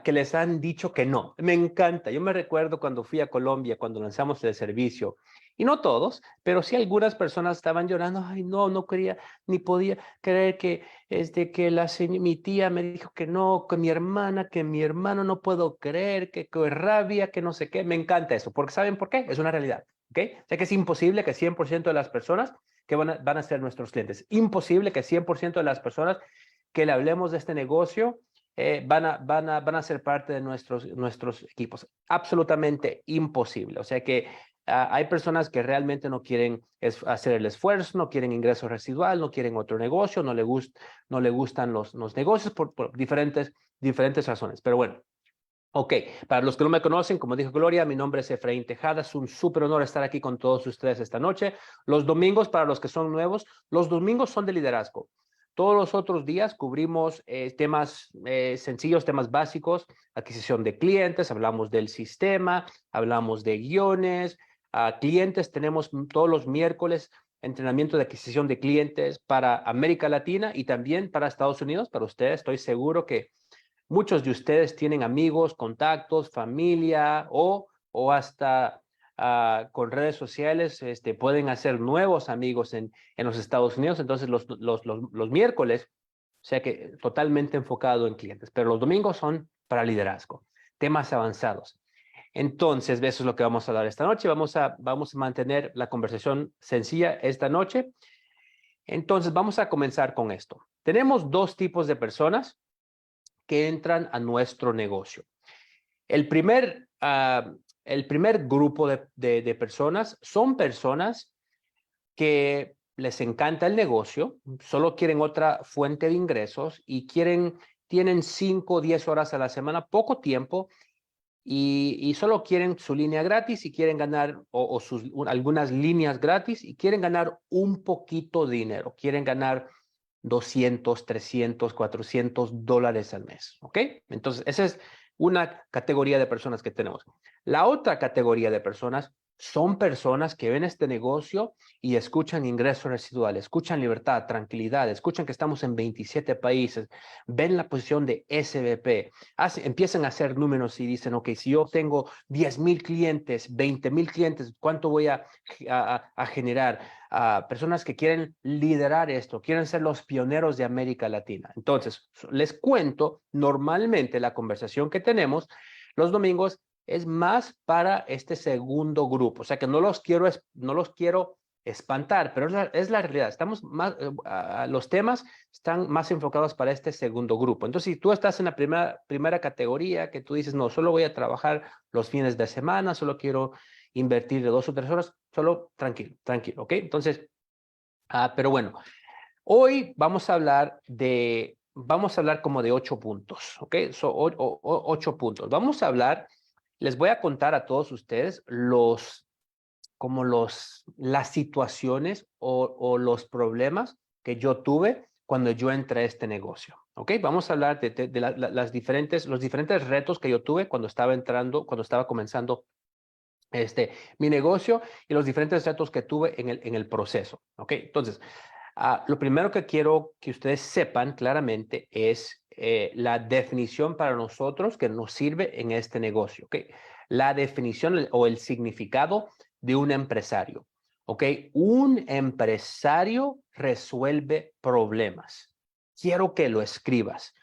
[SPEAKER 4] que les han dicho que no. Me encanta. Yo me recuerdo cuando fui a Colombia, cuando lanzamos el servicio, y no todos, pero sí algunas personas estaban llorando. Ay, no quería, ni podía creer que mi tía me dijo que no, que mi hermana, que mi hermano, no puedo creer, que rabia, que no sé qué. Me encanta eso, porque ¿saben por qué? Es una realidad, ¿ok? O sea que es imposible que 100% de las personas que van a ser nuestros clientes, imposible que 100% de las personas que le hablemos de este negocio van a ser parte de nuestros equipos. Absolutamente imposible. O sea que hay personas que realmente no quieren hacer el esfuerzo, no quieren ingreso residual, no quieren otro negocio, no le gustan los negocios por diferentes razones. Pero bueno, ok, para los que no me conocen, como dijo Gloria, mi nombre es Efraín Tejada. Es un súper honor estar aquí con todos ustedes esta noche. Los domingos, para los que son nuevos, los domingos son de liderazgo. Todos los otros días cubrimos temas sencillos, temas básicos, adquisición de clientes, hablamos del sistema, hablamos de guiones, clientes. Tenemos todos los miércoles entrenamiento de adquisición de clientes para América Latina y también para Estados Unidos. Para ustedes, estoy seguro que muchos de ustedes tienen amigos, contactos, familia o hasta con redes sociales pueden hacer nuevos amigos en los Estados Unidos. Entonces los miércoles, o sea que totalmente enfocado en clientes, pero los domingos son para liderazgo, temas avanzados. Entonces, eso es lo que vamos a hablar esta noche. Vamos a mantener la conversación sencilla esta noche. Entonces, vamos a comenzar con esto. Tenemos dos tipos de personas que entran a nuestro negocio. El primer grupo de personas son personas que les encanta el negocio, solo quieren otra fuente de ingresos y tienen 5 o 10 horas a la semana, poco tiempo, y solo quieren su línea gratis y quieren ganar algunas líneas gratis y quieren ganar un poquito de dinero. Quieren ganar 200, 300, 400 dólares al mes. ¿Ok? Entonces, esa es una categoría de personas que tenemos. La otra categoría de personas son personas que ven este negocio y escuchan ingresos residuales, escuchan libertad, tranquilidad, escuchan que estamos en 27 países, ven la posición de SBP, empiezan a hacer números y dicen, ok, si yo tengo 10,000 clientes, 20,000 clientes, ¿cuánto voy a generar? Personas que quieren liderar esto, quieren ser los pioneros de América Latina. Entonces, les cuento, normalmente la conversación que tenemos los domingos es más para este segundo grupo. O sea que no los quiero espantar, pero es la realidad. Estamos más, los temas están más enfocados para este segundo grupo. Entonces, si tú estás en la primera categoría, que tú dices, no, solo voy a trabajar los fines de semana, solo quiero invertir de 2 o 3 horas, solo tranquilo, ¿ok? Entonces, pero bueno, hoy vamos a hablar como de 8 puntos, ¿ok? 8 puntos. Vamos a hablar, les voy a contar a todos ustedes las situaciones o los problemas que yo tuve cuando yo entré a este negocio, ¿ok? Vamos a hablar de los diferentes retos que yo tuve cuando estaba comenzando mi negocio y los diferentes retos que tuve en el proceso, ¿ok? Entonces, lo primero que quiero que ustedes sepan claramente es la definición para nosotros que nos sirve en este negocio, ¿ok? La definición o el significado de un empresario, ¿ok? Un empresario resuelve problemas. Quiero que lo escribas.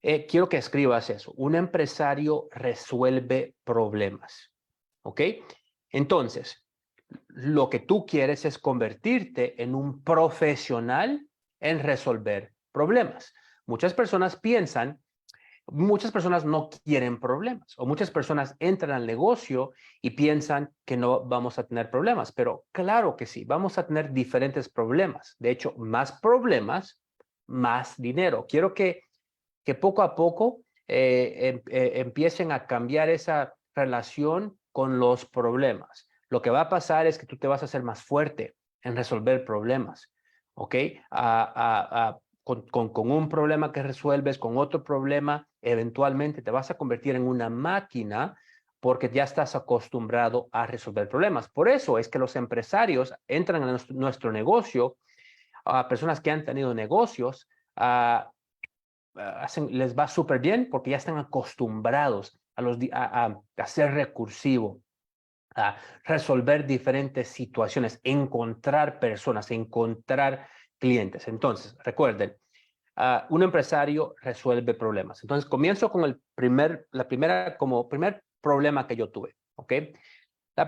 [SPEAKER 4] Quiero que escribas eso. Un empresario resuelve problemas, ¿ok? Entonces, lo que tú quieres es convertirte en un profesional en resolver problemas. Muchas personas no quieren problemas, o muchas personas entran al negocio y piensan que no vamos a tener problemas, pero claro que sí, vamos a tener diferentes problemas. De hecho, más problemas, más dinero. Quiero que poco a poco empiecen a cambiar esa relación con los problemas. Lo que va a pasar es que tú te vas a hacer más fuerte en resolver problemas, ¿ok? Con un problema que resuelves, con otro problema, eventualmente te vas a convertir en una máquina porque ya estás acostumbrado a resolver problemas. Por eso es que los empresarios entran en nuestro negocio, a personas que han tenido negocios, les va súper bien porque ya están acostumbrados a ser recursivo, a resolver diferentes situaciones, encontrar personas, encontrar clientes. Entonces, recuerden, un empresario resuelve problemas. Entonces, comienzo con el primer problema que yo tuve, ¿ok?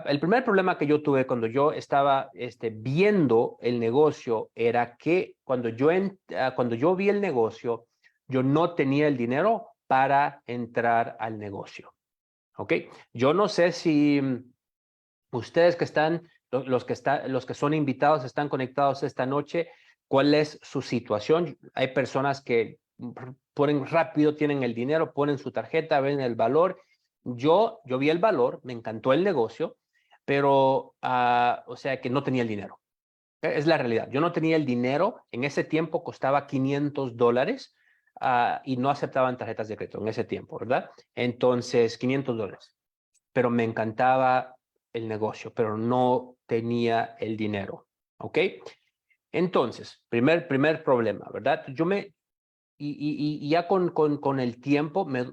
[SPEAKER 4] El primer problema que yo tuve cuando yo estaba viendo el negocio era que cuando yo vi el negocio, yo no tenía el dinero para entrar al negocio. ¿Ok? Yo no sé si ustedes que están, los que son invitados, están conectados esta noche, ¿cuál es su situación? Hay personas que ponen rápido, tienen el dinero, ponen su tarjeta, ven el valor. Yo vi el valor, me encantó el negocio, pero, o sea, que no tenía el dinero. Es la realidad. Yo no tenía el dinero. En ese tiempo costaba $500 y no aceptaban tarjetas de crédito en ese tiempo, ¿verdad? Entonces, $500. Pero me encantaba el negocio, pero no tenía el dinero, ¿ok? Entonces, primer problema, ¿verdad? Y ya con el tiempo me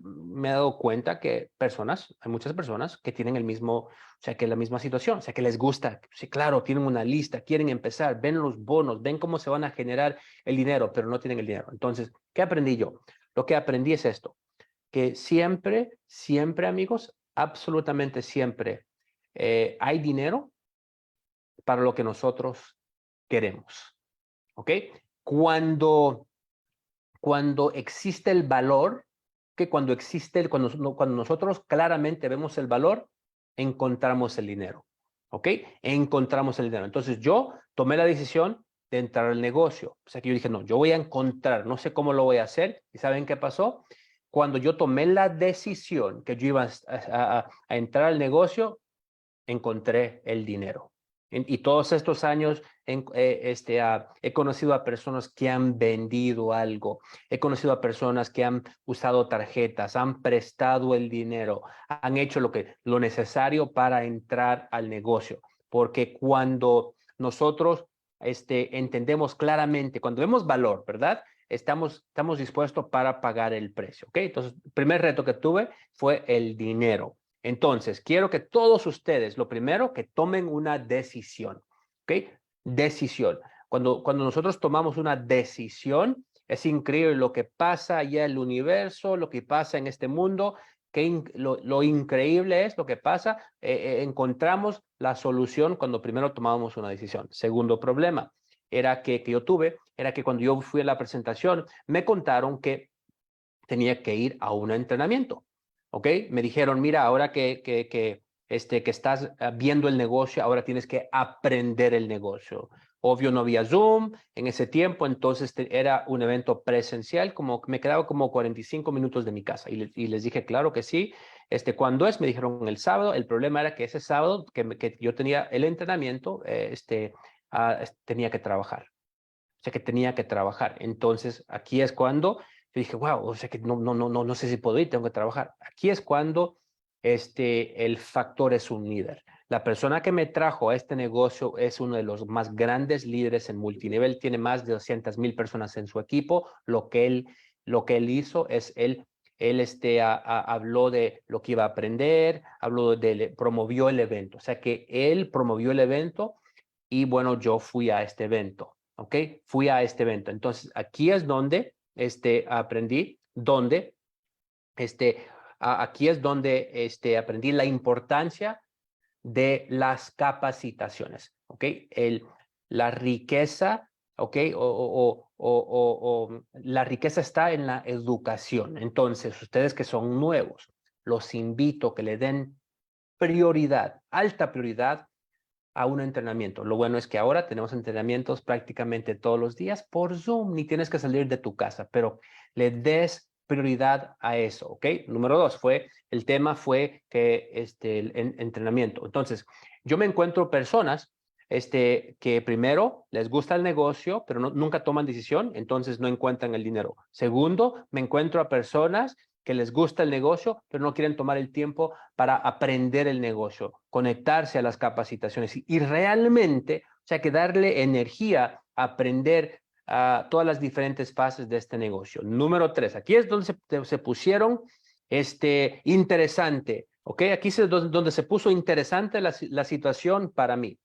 [SPEAKER 4] he dado cuenta que hay muchas personas que tienen o sea, que la misma situación, o sea, que les gusta, sí, claro, tienen una lista, quieren empezar, ven los bonos, ven cómo se van a generar el dinero, pero no tienen el dinero. Entonces, ¿qué aprendí yo? Lo que aprendí es esto, que siempre, amigos, absolutamente siempre hay dinero para lo que nosotros queremos, ¿ok? Cuando existe el valor, que cuando nosotros claramente vemos el valor, encontramos el dinero, ¿ok? Encontramos el dinero. Entonces yo tomé la decisión de entrar al negocio. O sea que yo dije, no, yo voy a encontrar, no sé cómo lo voy a hacer. ¿Y saben qué pasó? cuando yo tomé la decisión que yo iba a entrar al negocio, encontré el dinero. Y todos estos años he conocido a personas que han vendido algo, he conocido a personas que han usado tarjetas, han prestado el dinero, han hecho lo necesario para entrar al negocio. Porque cuando nosotros entendemos claramente, cuando vemos valor, ¿verdad? Estamos dispuestos para pagar el precio, ¿ok? Entonces, el primer reto que tuve fue el dinero. Entonces, quiero que todos ustedes, lo primero, que tomen una decisión, ¿ok? Decisión. Cuando nosotros tomamos una decisión, es increíble lo que pasa allá en el universo, lo que pasa en este mundo, lo increíble es lo que pasa, encontramos la solución cuando primero tomamos una decisión. Segundo problema que yo tuve, era que cuando yo fui a la presentación, me contaron que tenía que ir a un entrenamiento. ¿Ok? Me dijeron, mira, ahora que estás viendo el negocio, ahora tienes que aprender el negocio. Obvio, no había Zoom en ese tiempo, entonces era un evento presencial, me quedaba como 45 minutos de mi casa. Y les dije, claro que sí. ¿Cuándo es? Me dijeron el sábado. El problema era que ese sábado que yo tenía el entrenamiento, tenía que trabajar. O sea, que tenía que trabajar. Entonces, aquí es cuando yo dije, wow, o sea que no sé si puedo ir, tengo que trabajar. Aquí es cuando el factor es un líder. La persona que me trajo a este negocio es uno de los más grandes líderes en multinivel, tiene más de 200,000 personas en su equipo. Lo que él hizo es, él habló de lo que iba a aprender, promovió el evento. O sea que él promovió el evento y bueno, yo fui a este evento, ¿ok? Fui a este evento. Entonces, aquí es donde aprendí, aquí es donde aprendí la importancia de las capacitaciones, ¿ok? La riqueza, ¿ok? La riqueza está en la educación. Entonces, ustedes que son nuevos, los invito a que le den prioridad, alta prioridad a un entrenamiento. Lo bueno es que ahora tenemos entrenamientos prácticamente todos los días por Zoom, ni tienes que salir de tu casa, pero le des prioridad a eso, ¿ok? Número 2 el tema fue que el entrenamiento. Entonces, yo me encuentro personas que primero les gusta el negocio, pero nunca toman decisión, entonces no encuentran el dinero. Segundo, me encuentro a personas que les gusta el negocio, pero no quieren tomar el tiempo para aprender el negocio, conectarse a las capacitaciones y realmente, o sea, que darle energía a aprender todas las diferentes fases de este negocio. Número 3, aquí es donde se pusieron interesante, ¿ok? Aquí es donde se puso interesante la situación para mí.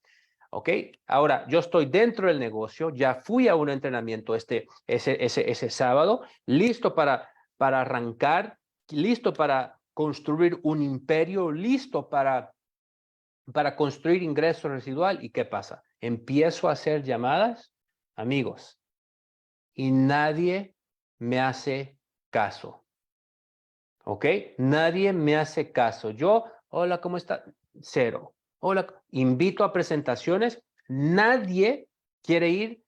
[SPEAKER 4] ¿Ok? Ahora, yo estoy dentro del negocio, ya fui a un entrenamiento ese sábado, listo para arrancar, listo para construir un imperio, listo para construir ingreso residual. ¿Y qué pasa? Empiezo a hacer llamadas, amigos, y nadie me hace caso. ¿Ok? Nadie me hace caso. Yo, hola, ¿cómo está? Cero. Hola, invito a presentaciones. Nadie quiere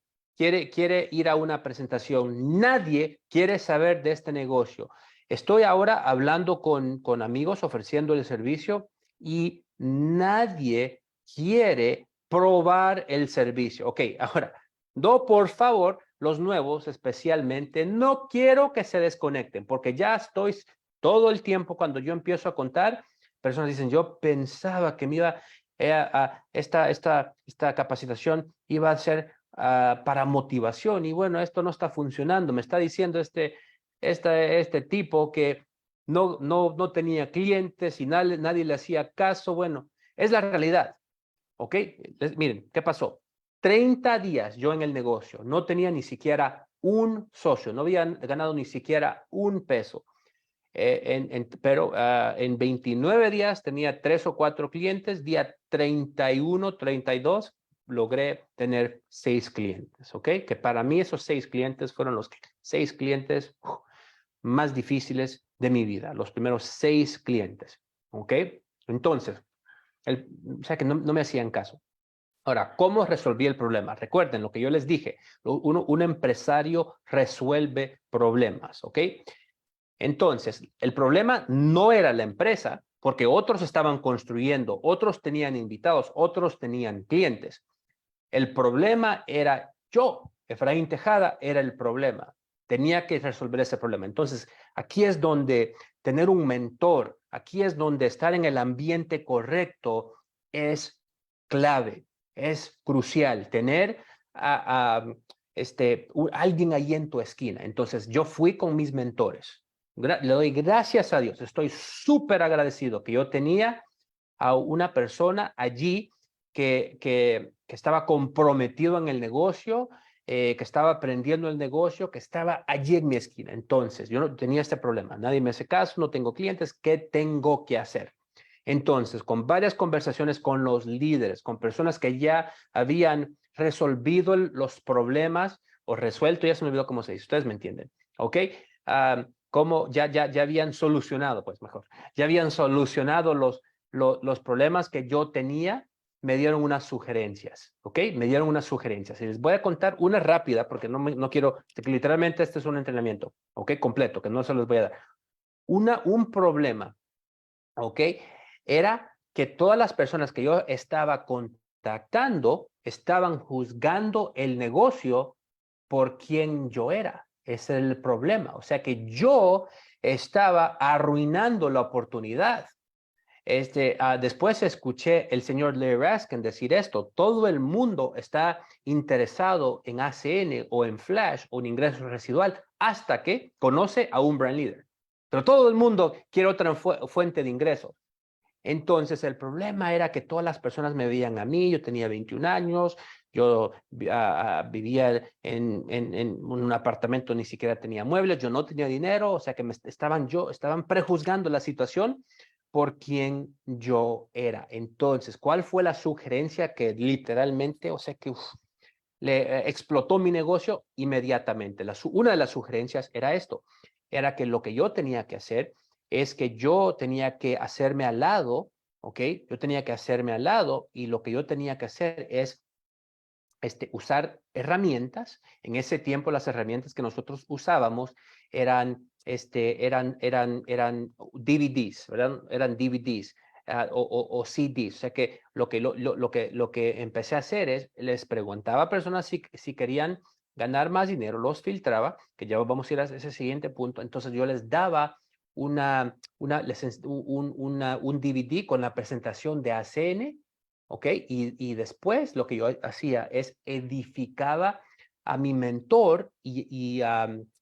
[SPEAKER 4] ir a una presentación. Nadie quiere saber de este negocio. Estoy ahora hablando con amigos ofreciendo el servicio y nadie quiere probar el servicio. Ok, ahora, por favor, los nuevos especialmente, no quiero que se desconecten porque ya estoy todo el tiempo cuando yo empiezo a contar, personas dicen, yo pensaba que me iba esta capacitación iba a ser para motivación y bueno, esto no está funcionando. Me está diciendo este tipo que no tenía clientes y nadie le hacía caso. Bueno, es la realidad, ¿ok? Miren, ¿qué pasó? 30 días yo en el negocio, no tenía ni siquiera un socio, no había ganado ni siquiera un peso. Pero en 29 días tenía 3 o 4 clientes, día 31, 32, logré tener 6 clientes, ¿ok? Que para mí esos 6 clientes fueron los 6 clientes más difíciles de mi vida, los primeros 6 clientes, ¿ok? Entonces, o sea que no me hacían caso. Ahora, ¿cómo resolví el problema? Recuerden lo que yo les dije, un empresario resuelve problemas, ¿ok? Entonces, el problema no era la empresa, porque otros estaban construyendo, otros tenían invitados, otros tenían clientes. El problema era yo, Efraín Tejada, era el problema. Tenía que resolver ese problema. Entonces, aquí es donde tener un mentor, aquí es donde estar en el ambiente correcto es clave, es crucial. Tener alguien ahí en tu esquina. Entonces, yo fui con mis mentores. Le doy gracias a Dios. Estoy súper agradecido que yo tenía a una persona allí que estaba comprometido en el negocio, que estaba aprendiendo el negocio, que estaba allí en mi esquina. Entonces, yo no tenía este problema. Nadie me hace caso, no tengo clientes. ¿Qué tengo que hacer? Entonces, con varias conversaciones con los líderes, con personas que ya habían resolvido los problemas o resuelto, ya se me olvidó cómo se dice, ustedes me entienden, ¿ok? Como ya habían solucionado, pues mejor, ya habían solucionado los problemas que yo tenía, me dieron unas sugerencias, ¿ok? Me dieron unas sugerencias. Y les voy a contar una rápida, porque no quiero, literalmente este es un entrenamiento, ¿ok? Completo, que no se los voy a dar. Un problema, ¿ok? Era que todas las personas que yo estaba contactando estaban juzgando el negocio por quien yo era. Ese es el problema. O sea que yo estaba arruinando la oportunidad. Después escuché el señor Larry Raskin decir esto: todo el mundo está interesado en ACN o en Flash o en ingreso residual hasta que conoce a un brand leader. Pero todo el mundo quiere otra fuente de ingresos. Entonces, el problema era que todas las personas me veían a mí, yo tenía 21 años, yo vivía en un apartamento, ni siquiera tenía muebles, yo no tenía dinero, o sea que estaban prejuzgando la situación por quien yo era. Entonces, ¿cuál fue la sugerencia que literalmente, o sea que le explotó mi negocio inmediatamente? Una de las sugerencias era esto, era que lo que yo tenía que hacer es que yo tenía que hacerme al lado, ¿ok? Yo tenía que hacerme al lado y lo que yo tenía que hacer es usar herramientas. En ese tiempo las herramientas que nosotros usábamos eran DVDs, ¿verdad? Eran DVDs. O CDs, o sea que lo que empecé a hacer es, les preguntaba a personas si querían ganar más dinero, los filtraba, que ya vamos a ir a ese siguiente punto. Entonces yo les daba un DVD con la presentación de ACN, ¿ok? Y después lo que yo hacía es edificaba a mi mentor y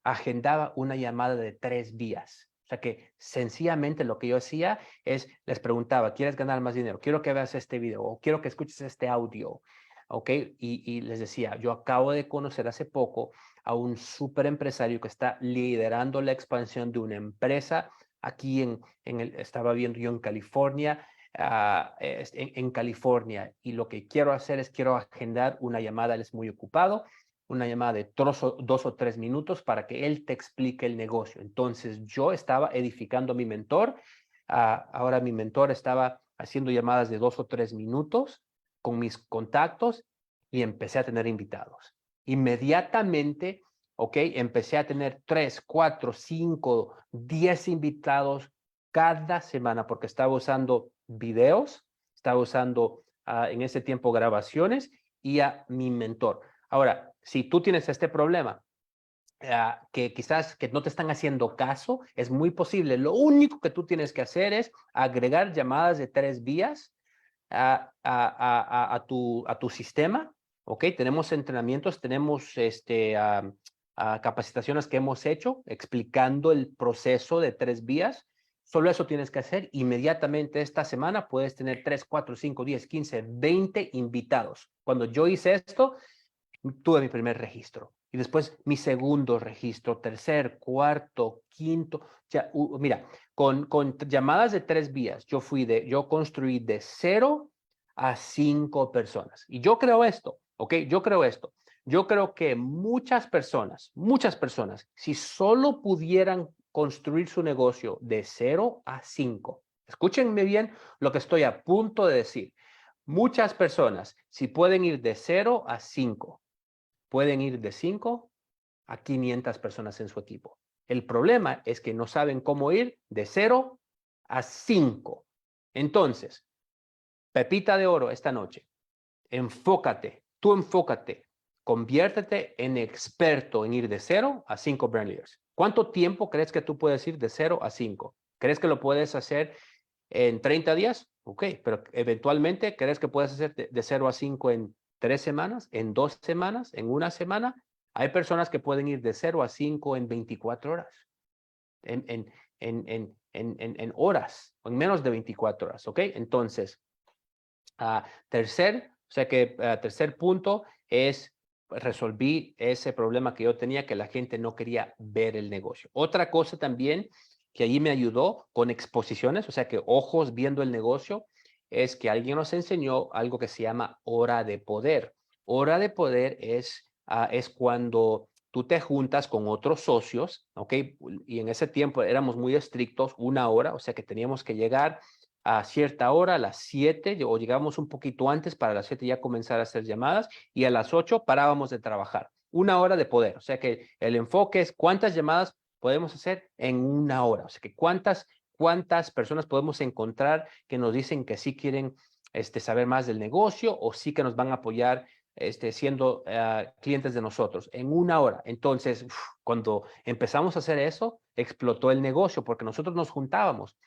[SPEAKER 4] agendaba una llamada de 3 vías. O sea que sencillamente lo que yo hacía es, les preguntaba: ¿quieres ganar más dinero? Quiero que veas este video o quiero que escuches este audio, ¿ok? Y les decía: yo acabo de conocer hace poco a un súper empresario que está liderando la expansión de una empresa aquí estaba viendo yo en California, en California, y lo que quiero hacer es quiero agendar una llamada. Él es muy ocupado, una llamada de 2 o 3 minutos para que él te explique el negocio. Entonces yo estaba edificando a mi mentor. Ahora mi mentor estaba haciendo llamadas de 2 o 3 minutos con mis contactos y empecé a tener invitados. Inmediatamente, ¿ok? Empecé a tener 3, 4, 5, 10 invitados cada semana porque estaba usando videos, estaba usando en ese tiempo grabaciones y a mi mentor. Ahora, si tú tienes este problema, que quizás que no te están haciendo caso, es muy posible. Lo único que tú tienes que hacer es agregar llamadas de 3 vías a tu sistema, ¿ok? Tenemos entrenamientos, tenemos capacitaciones que hemos hecho explicando el proceso de 3 vías. Solo eso tienes que hacer. Inmediatamente esta semana puedes tener 3, 4, 5, 10, 15, 20 invitados. Cuando yo hice esto, tuve mi primer registro y después mi segundo registro, tercer, cuarto, quinto. Ya, mira, con llamadas de 3 vías, yo construí de 0 a 5 personas. Y yo creo esto, ¿ok? Yo creo esto. Yo creo que muchas personas, si solo pudieran construir su negocio de 0 a 5, escúchenme bien lo que estoy a punto de decir. Muchas personas, si pueden ir de 0 a 5, pueden ir de 5 a 500 personas en su equipo. El problema es que no saben cómo ir de 0 a 5. Entonces, pepita de oro esta noche. Enfócate, tú enfócate. Conviértete en experto en ir de 0 a 5 brand leaders. ¿Cuánto tiempo crees que tú puedes ir de 0 a 5? ¿Crees que lo puedes hacer en 30 días? Ok, pero eventualmente, ¿crees que puedes hacer de 0 a 5 en 3 semanas, en 2 semanas, en una semana? Hay personas que pueden ir de 0 a 5 en 24 horas, en horas, o en menos de 24 horas, ¿ok? Entonces, tercer punto es resolví ese problema que yo tenía, que la gente no quería ver el negocio. Otra cosa también que allí me ayudó con exposiciones, o sea que ojos viendo el negocio, es que alguien nos enseñó algo que se llama hora de poder. Hora de poder es cuando tú te juntas con otros socios, ¿ok? Y en ese tiempo éramos muy estrictos, 1 hora, o sea que teníamos que llegar a cierta hora, a las 7, o llegamos un poquito antes para las 7 ya comenzar a hacer llamadas, y a las 8 parábamos de trabajar. 1 hora de poder, o sea que el enfoque es cuántas llamadas podemos hacer en 1 hora, o sea que cuántas personas podemos encontrar que nos dicen que sí quieren saber más del negocio o sí que nos van a apoyar siendo clientes de nosotros en 1 hora. Entonces, cuando empezamos a hacer eso, explotó el negocio porque nosotros nos juntábamos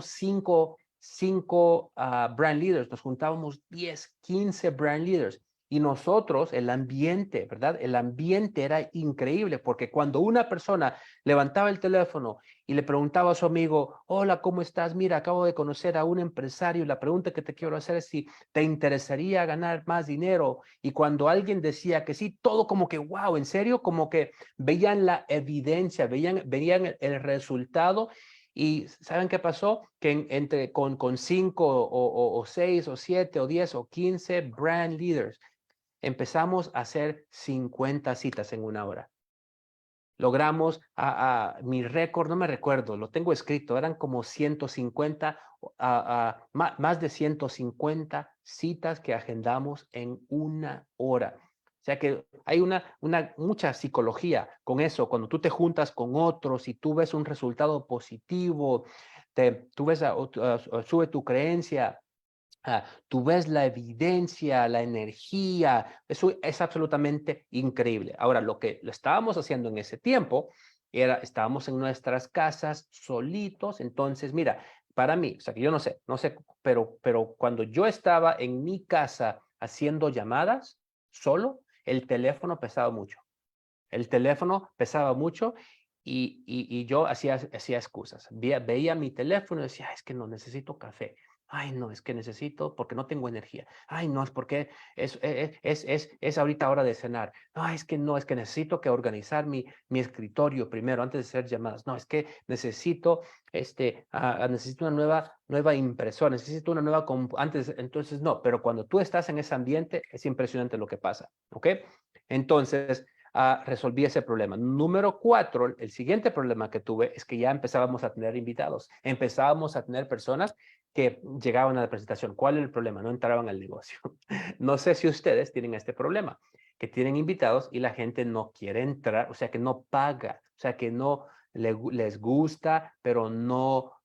[SPEAKER 4] 5 brand leaders, nos juntábamos 10, 15 brand leaders. Y nosotros, el ambiente, ¿verdad? El ambiente era increíble porque cuando una persona levantaba el teléfono y le preguntaba a su amigo, hola, ¿cómo estás? Mira, acabo de conocer a un empresario y la pregunta que te quiero hacer es si te interesaría ganar más dinero. Y cuando alguien decía que sí, todo como que, wow, en serio, como que veían la evidencia, veían el resultado. Y ¿saben qué pasó? Que con 5 o 6 o 7 o 10 o 15 brand leaders, empezamos a hacer 50 citas en 1 hora. Logramos mi récord, no me recuerdo, lo tengo escrito, eran como 150, más de 150 citas que agendamos en 1 hora. O sea que hay mucha psicología con eso. Cuando tú te juntas con otros y tú ves un resultado positivo, tú ves, sube tu creencia. Tú ves la evidencia, la energía, eso es absolutamente increíble. Ahora, lo que lo estábamos haciendo en ese tiempo estábamos en nuestras casas solitos, entonces, mira, para mí, o sea, que yo no sé, pero cuando yo estaba en mi casa haciendo llamadas solo, el teléfono pesaba mucho. El teléfono pesaba mucho y yo hacía excusas. Veía mi teléfono y decía, es que no necesito café. Ay, no, es que necesito porque no tengo energía. Ay, no, es porque es ahorita hora de cenar. Ay, es que no, es que necesito que organizar mi escritorio primero antes de hacer llamadas. No, es que necesito, necesito una nueva impresora, necesito una nueva, entonces no, pero cuando tú estás en ese ambiente es impresionante lo que pasa, ¿ok? Entonces, resolví ese problema. Número 4, el siguiente problema que tuve es que ya empezábamos a tener invitados, empezábamos a tener personas que llegaban a la presentación. ¿Cuál es el problema? No entraban al negocio. No sé si ustedes tienen este problema, que tienen invitados y la gente no quiere entrar, o sea, que no paga, o sea, que no les gusta, pero no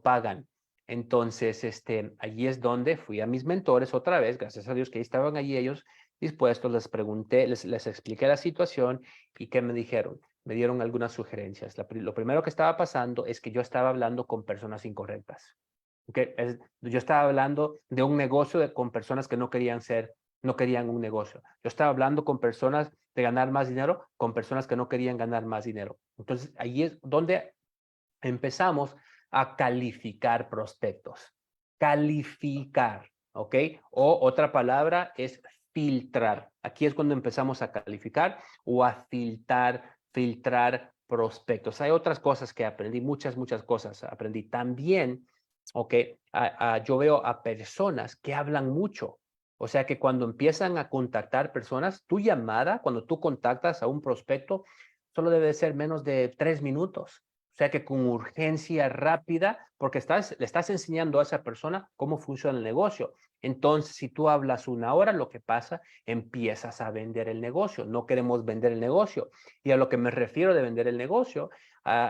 [SPEAKER 4] pagan. Entonces, allí es donde fui a mis mentores otra vez, gracias a Dios que ahí estaban allí ellos dispuestos, les pregunté, les expliqué la situación y ¿qué me dijeron? Me dieron algunas sugerencias. Lo primero que estaba pasando es que yo estaba hablando con personas incorrectas. ¿Okay? Yo estaba hablando de un negocio con personas que no querían un negocio. Yo estaba hablando con personas de ganar más dinero, con personas que no querían ganar más dinero. Entonces, ahí es donde empezamos a calificar prospectos. Calificar, ¿ok? O otra palabra es filtrar. Aquí es cuando empezamos a calificar o a filtrar prospectos. Hay otras cosas que aprendí, muchas cosas aprendí. También, ¿ok? Yo veo a personas que hablan mucho. O sea que cuando empiezan a contactar personas, tu llamada, cuando tú contactas a un prospecto, solo debe ser menos de 3 minutos. O sea que con urgencia rápida, porque le estás enseñando a esa persona cómo funciona el negocio. Entonces, si tú hablas 1 hora, lo que pasa, empiezas a vender el negocio. No queremos vender el negocio. Y a lo que me refiero de vender el negocio,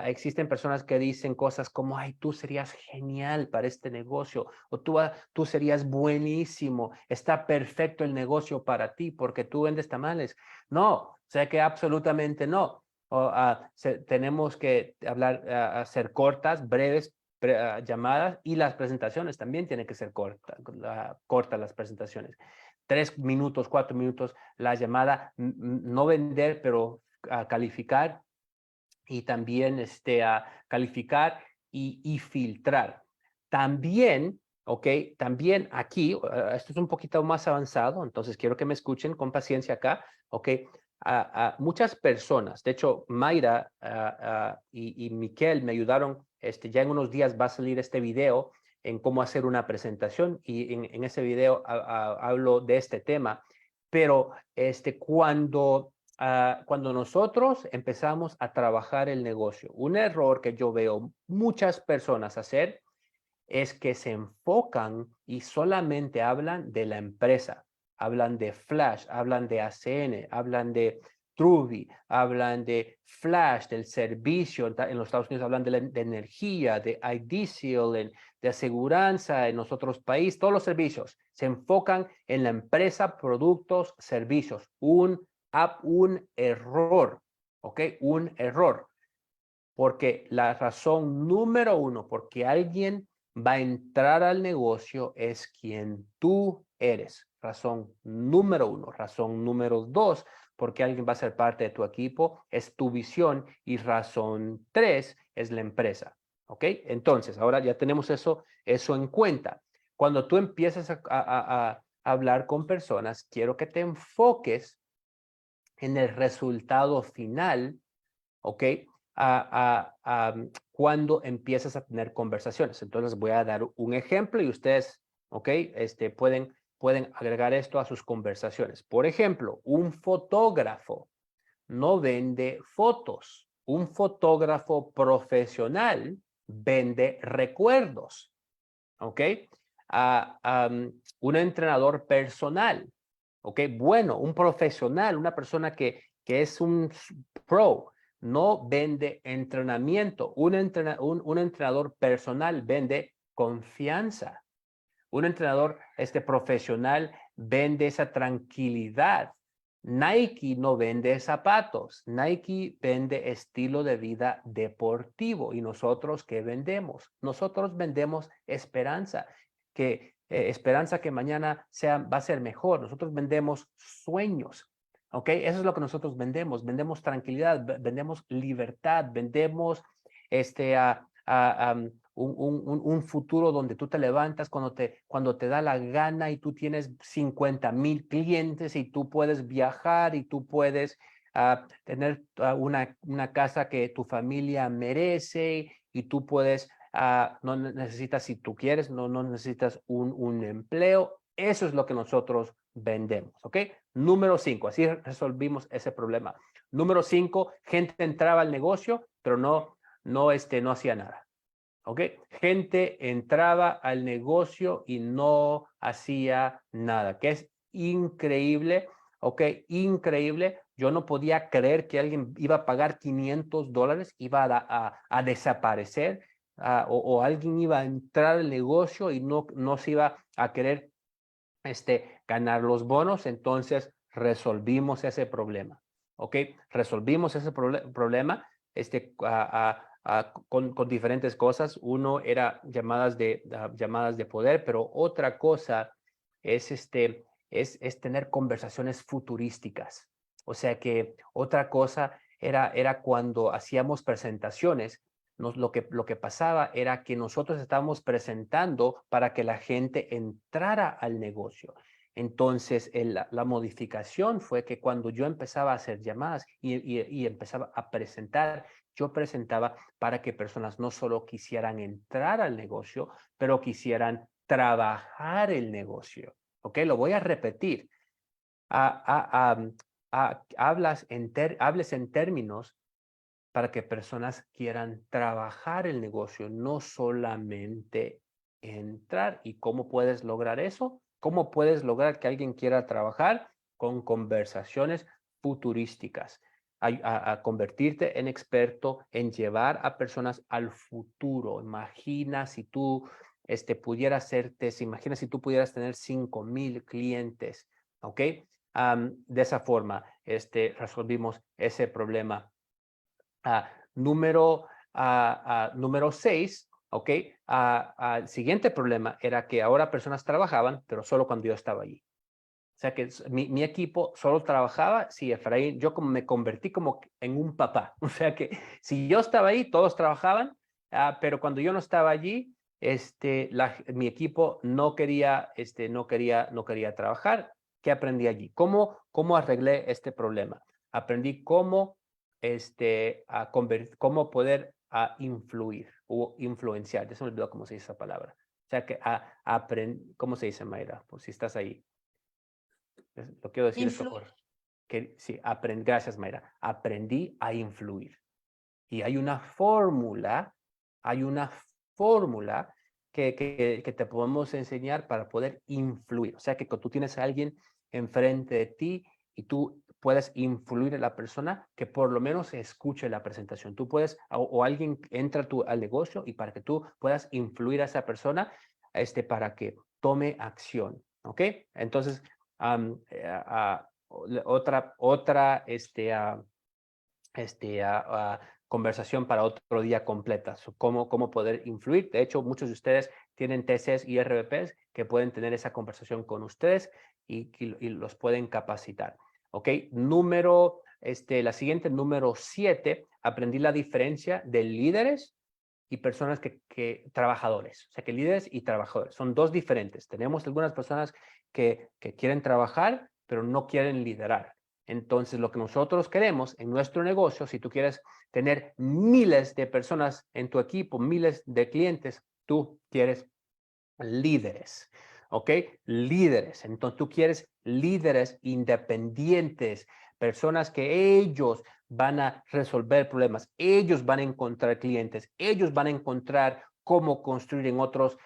[SPEAKER 4] existen personas que dicen cosas como, ay, tú serías genial para este negocio, o tú serías buenísimo, está perfecto el negocio para ti porque tú vendes tamales. No, sé que absolutamente no. Tenemos que hablar, hacer cortas, breves llamadas, y las presentaciones también tienen que ser cortas las presentaciones. 3 minutos, 4 minutos la llamada, no vender, pero calificar, y también calificar y filtrar. También, ¿ok? También aquí, esto es un poquito más avanzado, entonces quiero que me escuchen con paciencia acá, ¿ok? Muchas personas, de hecho, Mayra y Miquel me ayudaron, ya en unos días va a salir este video en cómo hacer una presentación, y en ese video hablo de este tema, pero cuando nosotros empezamos a trabajar el negocio, un error que yo veo muchas personas hacer es que se enfocan y solamente hablan de la empresa. Hablan de Flash, hablan de ACN, hablan de Truby, hablan de Flash, del servicio. En los Estados Unidos hablan de energía, de iDeal, de aseguranza en los otros países, todos los servicios. Se enfocan en la empresa, productos, servicios. Un error, ¿ok? Un error. Porque la razón número 1 porque alguien va a entrar al negocio es quien tú eres. Razón número 1. Razón número 2, porque alguien va a ser parte de tu equipo, es tu visión. Y razón 3 es la empresa. ¿Ok? Entonces, ahora ya tenemos eso en cuenta. Cuando tú empiezas a hablar con personas, quiero que te enfoques en el resultado final, ¿ok? Cuando empiezas a tener conversaciones. Entonces voy a dar un ejemplo y ustedes, ¿ok? Pueden agregar esto a sus conversaciones. Por ejemplo, un fotógrafo no vende fotos. Un fotógrafo profesional vende recuerdos, ¿ok? Un entrenador personal, ¿ok? Bueno, un profesional, una persona que es un pro, no vende entrenamiento. Un entrenador personal vende confianza. Un entrenador profesional vende esa tranquilidad. Nike no vende zapatos. Nike vende estilo de vida deportivo. ¿Y nosotros qué vendemos? Nosotros vendemos esperanza, esperanza que mañana va a ser mejor. Nosotros vendemos sueños. ¿Ok? Eso es lo que nosotros vendemos. Vendemos tranquilidad, vendemos libertad, vendemos un futuro donde tú te levantas cuando te da la gana y tú tienes 50,000 clientes y tú puedes viajar y tú puedes tener una casa que tu familia merece y tú puedes, no necesitas, si tú quieres, no necesitas un empleo. Eso es lo que nosotros vendemos, ¿ok? Número 5, así resolvimos ese problema. Número 5, gente entraba al negocio, pero no hacía nada. ¿Ok? Gente entraba al negocio y no hacía nada, que es increíble, ¿ok? Increíble. Yo no podía creer que alguien iba a pagar $500, iba a desaparecer, o alguien iba a entrar al negocio y no se iba a querer ganar los bonos. Entonces resolvimos ese problema, ¿ok? Resolvimos ese problema con diferentes cosas. Uno era llamadas de poder, pero otra cosa es tener conversaciones futurísticas. O sea que otra cosa era cuando hacíamos presentaciones. Lo que pasaba era que nosotros estábamos presentando para que la gente entrara al negocio. Entonces, la modificación fue que cuando yo empezaba a hacer llamadas y empezaba a presentar, yo presentaba para que personas no solo quisieran entrar al negocio, pero quisieran trabajar el negocio. ¿Ok? Lo voy a repetir. Hables en términos para que personas quieran trabajar el negocio, no solamente entrar. ¿Y cómo puedes lograr eso? ¿Cómo puedes lograr que alguien quiera trabajar? Con conversaciones futurísticas. A convertirte en experto en llevar a personas al futuro. Imagina si tú pudieras imagina si tú pudieras tener 5,000 clientes, ¿ok? De esa forma, resolvimos ese problema. Número 6, ¿ok? El siguiente problema era que ahora personas trabajaban, pero solo cuando yo estaba allí. O sea que mi equipo solo trabajaba si Efraín, yo como me convertí como en un papá. O sea que si yo estaba ahí, todos trabajaban, pero cuando yo no estaba allí, mi equipo no quería trabajar. ¿Qué aprendí allí? ¿Cómo arreglé este problema? Aprendí cómo cómo poder influir o influenciar. Ya se me olvidó cómo se dice esa palabra. O sea que ¿cómo se dice, Mayra? Pues si estás ahí. Lo quiero decir esto
[SPEAKER 2] Influir.
[SPEAKER 4] sí, gracias, Mayra. Aprendí a influir. Y hay una fórmula que te podemos enseñar para poder influir. O sea que cuando tú tienes a alguien enfrente de ti y tú puedes influir en la persona, que por lo menos escuche la presentación. Tú puedes, o alguien entra al negocio y para que tú puedas influir a esa persona, para que tome acción. ¿Ok? Entonces, otra conversación para otro día completa. Cómo poder influir. De hecho, muchos de ustedes tienen TCs y RVPs que pueden tener esa conversación con ustedes y los pueden capacitar. ¿Ok? La siguiente, número 7, aprendí la diferencia de líderes y personas trabajadores. O sea, que líderes y trabajadores son dos diferentes. Tenemos algunas personas que quieren trabajar, pero no quieren liderar. Entonces, lo que nosotros queremos en nuestro negocio, si tú quieres tener miles de personas en tu equipo, miles de clientes, tú quieres líderes, ¿ok? Líderes. Entonces, tú quieres líderes independientes, personas que ellos van a resolver problemas, ellos van a encontrar clientes, ellos van a encontrar cómo construir en otras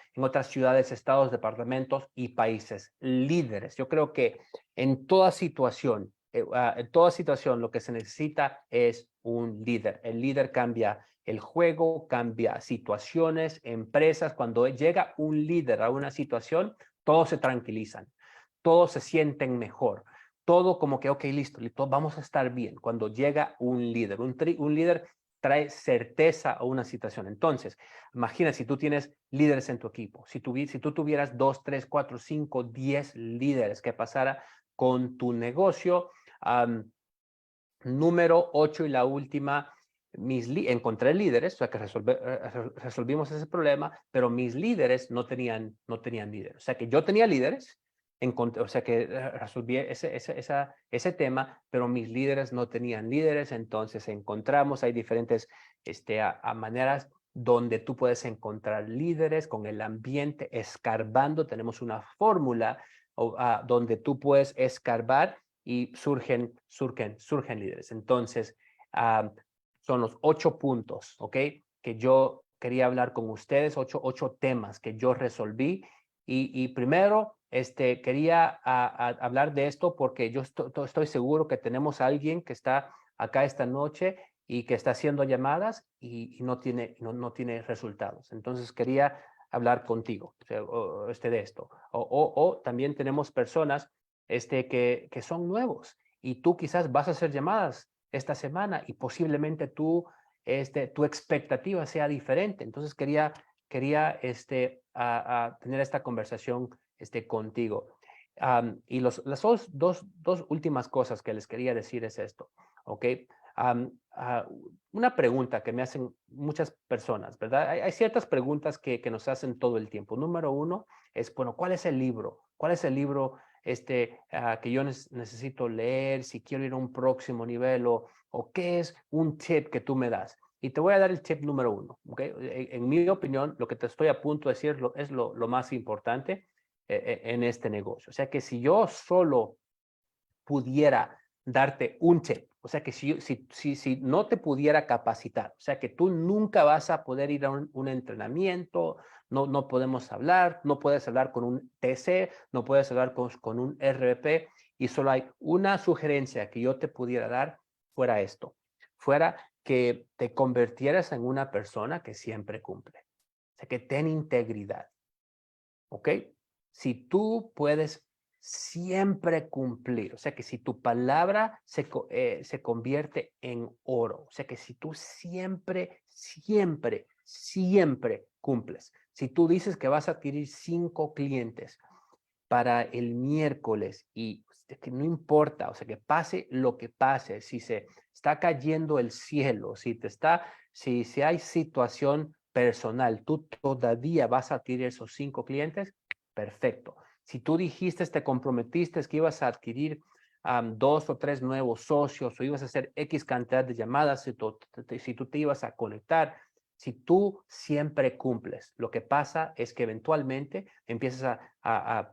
[SPEAKER 4] ciudades, estados, departamentos y países. Líderes. Yo creo que en toda situación, lo que se necesita es un líder. El líder cambia el juego, cambia situaciones, empresas. Cuando llega un líder a una situación, todos se tranquilizan, todos se sienten mejor, todo como que, ok, listo, vamos a estar bien. Cuando llega un líder, un líder trae certeza a una situación. Entonces, imagina si tú tienes líderes en tu equipo, si tú tuvieras 2, 3, 4, 5, 10 líderes que pasara con tu negocio. Número 8 y la última, encontré líderes, o sea que resolvimos ese problema, pero mis líderes no tenían líderes. O sea que yo tenía líderes, o sea que resolví ese tema, pero mis líderes no tenían líderes. Entonces encontramos, hay diferentes maneras donde tú puedes encontrar líderes con el ambiente, escarbando. Tenemos una fórmula donde tú puedes escarbar y surgen líderes. Entonces, son los 8 puntos, ¿ok? Que yo quería hablar con ustedes, 8 temas que yo resolví. Y primero, quería hablar de esto porque yo estoy seguro que tenemos a alguien que está acá esta noche y que está haciendo llamadas y no tiene resultados. Entonces, quería hablar contigo de esto. O también tenemos personas que son nuevos y tú quizás vas a hacer llamadas esta semana y posiblemente tu expectativa sea diferente. Entonces quería tener esta conversación contigo. Y las dos últimas cosas que les quería decir es esto, ¿ok? Una pregunta que me hacen muchas personas, ¿verdad? Hay ciertas preguntas que nos hacen todo el tiempo. Número 1 es, bueno, ¿cuál es el libro? ¿Cuál es el libro que yo necesito leer si quiero ir a un próximo nivel? ¿O qué es un tip que tú me das? Y te voy a dar el tip número 1, ¿ok? En mi opinión, lo que te estoy a punto de decir es lo más importante en este negocio. O sea que si yo solo pudiera darte un tip, O sea que si no te pudiera capacitar, o sea que tú nunca vas a poder ir a un entrenamiento, no podemos hablar, no puedes hablar con un TC, no puedes hablar con un RVP, y solo hay una sugerencia que yo te pudiera dar, fuera esto, fuera que te convirtieras en una persona que siempre cumple. O sea, que ten integridad. ¿Ok? Si tú puedes siempre cumplir, o sea, que si tu palabra se convierte en oro, o sea, que si tú siempre cumples. Si tú dices que vas a adquirir 5 clientes para el miércoles y que no importa, o sea, que pase lo que pase, si se está cayendo el cielo, si hay situación personal, tú todavía vas a adquirir esos 5 clientes, perfecto. Si tú dijiste, te comprometiste que ibas a adquirir 2 o 3 nuevos socios o ibas a hacer X cantidad de llamadas, si tú te ibas a conectar, si tú siempre cumples, lo que pasa es que eventualmente empiezas a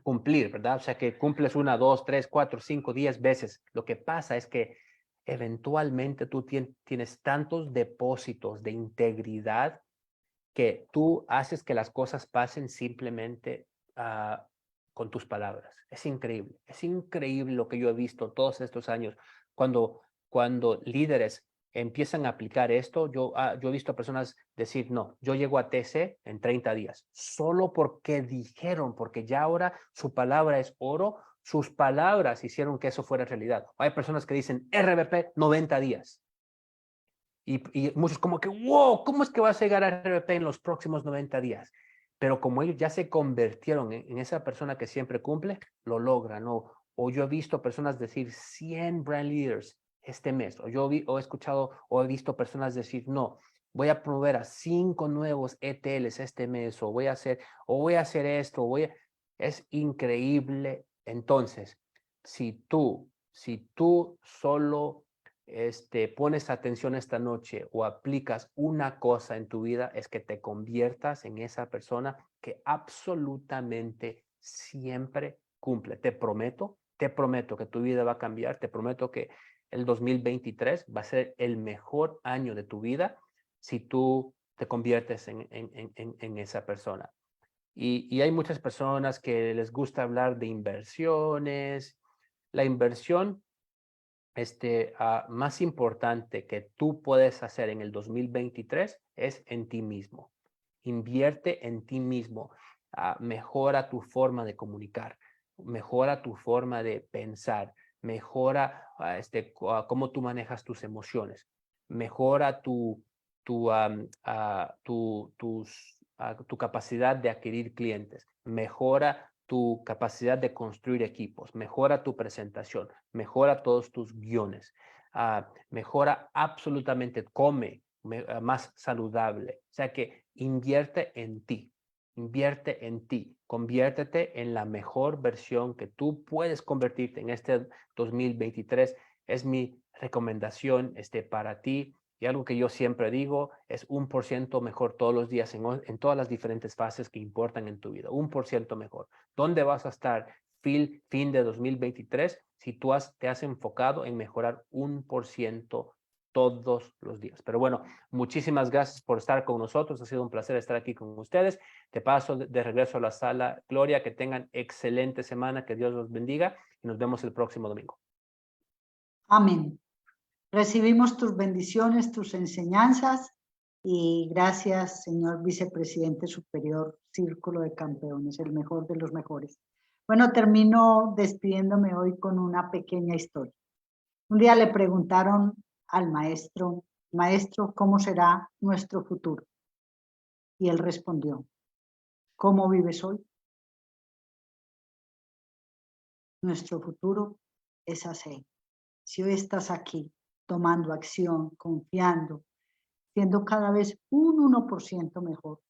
[SPEAKER 4] cumplir, ¿verdad? O sea, que cumples 1, 2, 3, 4, 5, 10 veces. Lo que pasa es que eventualmente tú tienes tantos depósitos de integridad que tú haces que las cosas pasen simplemente con tus palabras. Es increíble lo que yo he visto todos estos años. Cuando líderes empiezan a aplicar esto, yo he visto a personas decir, no, yo llego a TC en 30 días, solo porque dijeron, porque ya ahora su palabra es oro, sus palabras hicieron que eso fuera realidad. Hay personas que dicen RVP 90 días. Y muchos como que, wow, ¿cómo es que vas a llegar a RVP en los próximos 90 días? Pero como ellos ya se convirtieron en esa persona que siempre cumple, lo logran. O yo he visto personas decir 100 brand leaders este mes. O he escuchado o he visto personas decir, no, voy a promover a 5 nuevos ETLs este mes. O voy a hacer esto. Es increíble. Entonces, si tú solo pones atención esta noche o aplicas una cosa en tu vida, es que te conviertas en esa persona que absolutamente siempre cumple. Te prometo que tu vida va a cambiar, te prometo que el 2023 va a ser el mejor año de tu vida si tú te conviertes en esa persona. Y hay muchas personas que les gusta hablar de inversiones. La inversión más importante que tú puedes hacer en el 2023 es en ti mismo. Invierte en ti mismo. Mejora tu forma de comunicar, mejora tu forma de pensar, mejora cómo tú manejas tus emociones, mejora tu capacidad de adquirir clientes, mejora tu capacidad de construir equipos, mejora tu presentación, mejora todos tus guiones, mejora absolutamente, come más saludable. O sea que invierte en ti, conviértete en la mejor versión que tú puedes convertirte en este 2023. Es mi recomendación para ti. Y algo que yo siempre digo es 1% mejor todos los días en todas las diferentes fases que importan en tu vida. 1% mejor. ¿Dónde vas a estar fin de 2023 si tú te has enfocado en mejorar 1% todos los días? Pero bueno, muchísimas gracias por estar con nosotros. Ha sido un placer estar aquí con ustedes. Te paso de regreso a la sala. Gloria, que tengan excelente semana. Que Dios los bendiga y nos vemos el próximo domingo.
[SPEAKER 1] Amén. Recibimos tus bendiciones, tus enseñanzas y gracias, señor vicepresidente superior, Círculo de Campeones, el mejor de los mejores. Bueno, termino despidiéndome hoy con una pequeña historia. Un día le preguntaron al maestro, ¿cómo será nuestro futuro? Y él respondió, ¿cómo vives hoy? Nuestro futuro es así. Si hoy estás aquí, tomando acción, confiando, siendo cada vez un 1% mejor,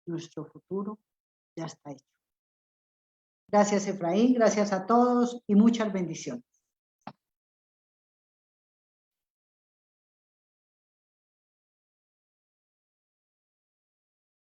[SPEAKER 1] nuestro futuro ya está hecho. Gracias, Efraín, gracias a todos y muchas bendiciones.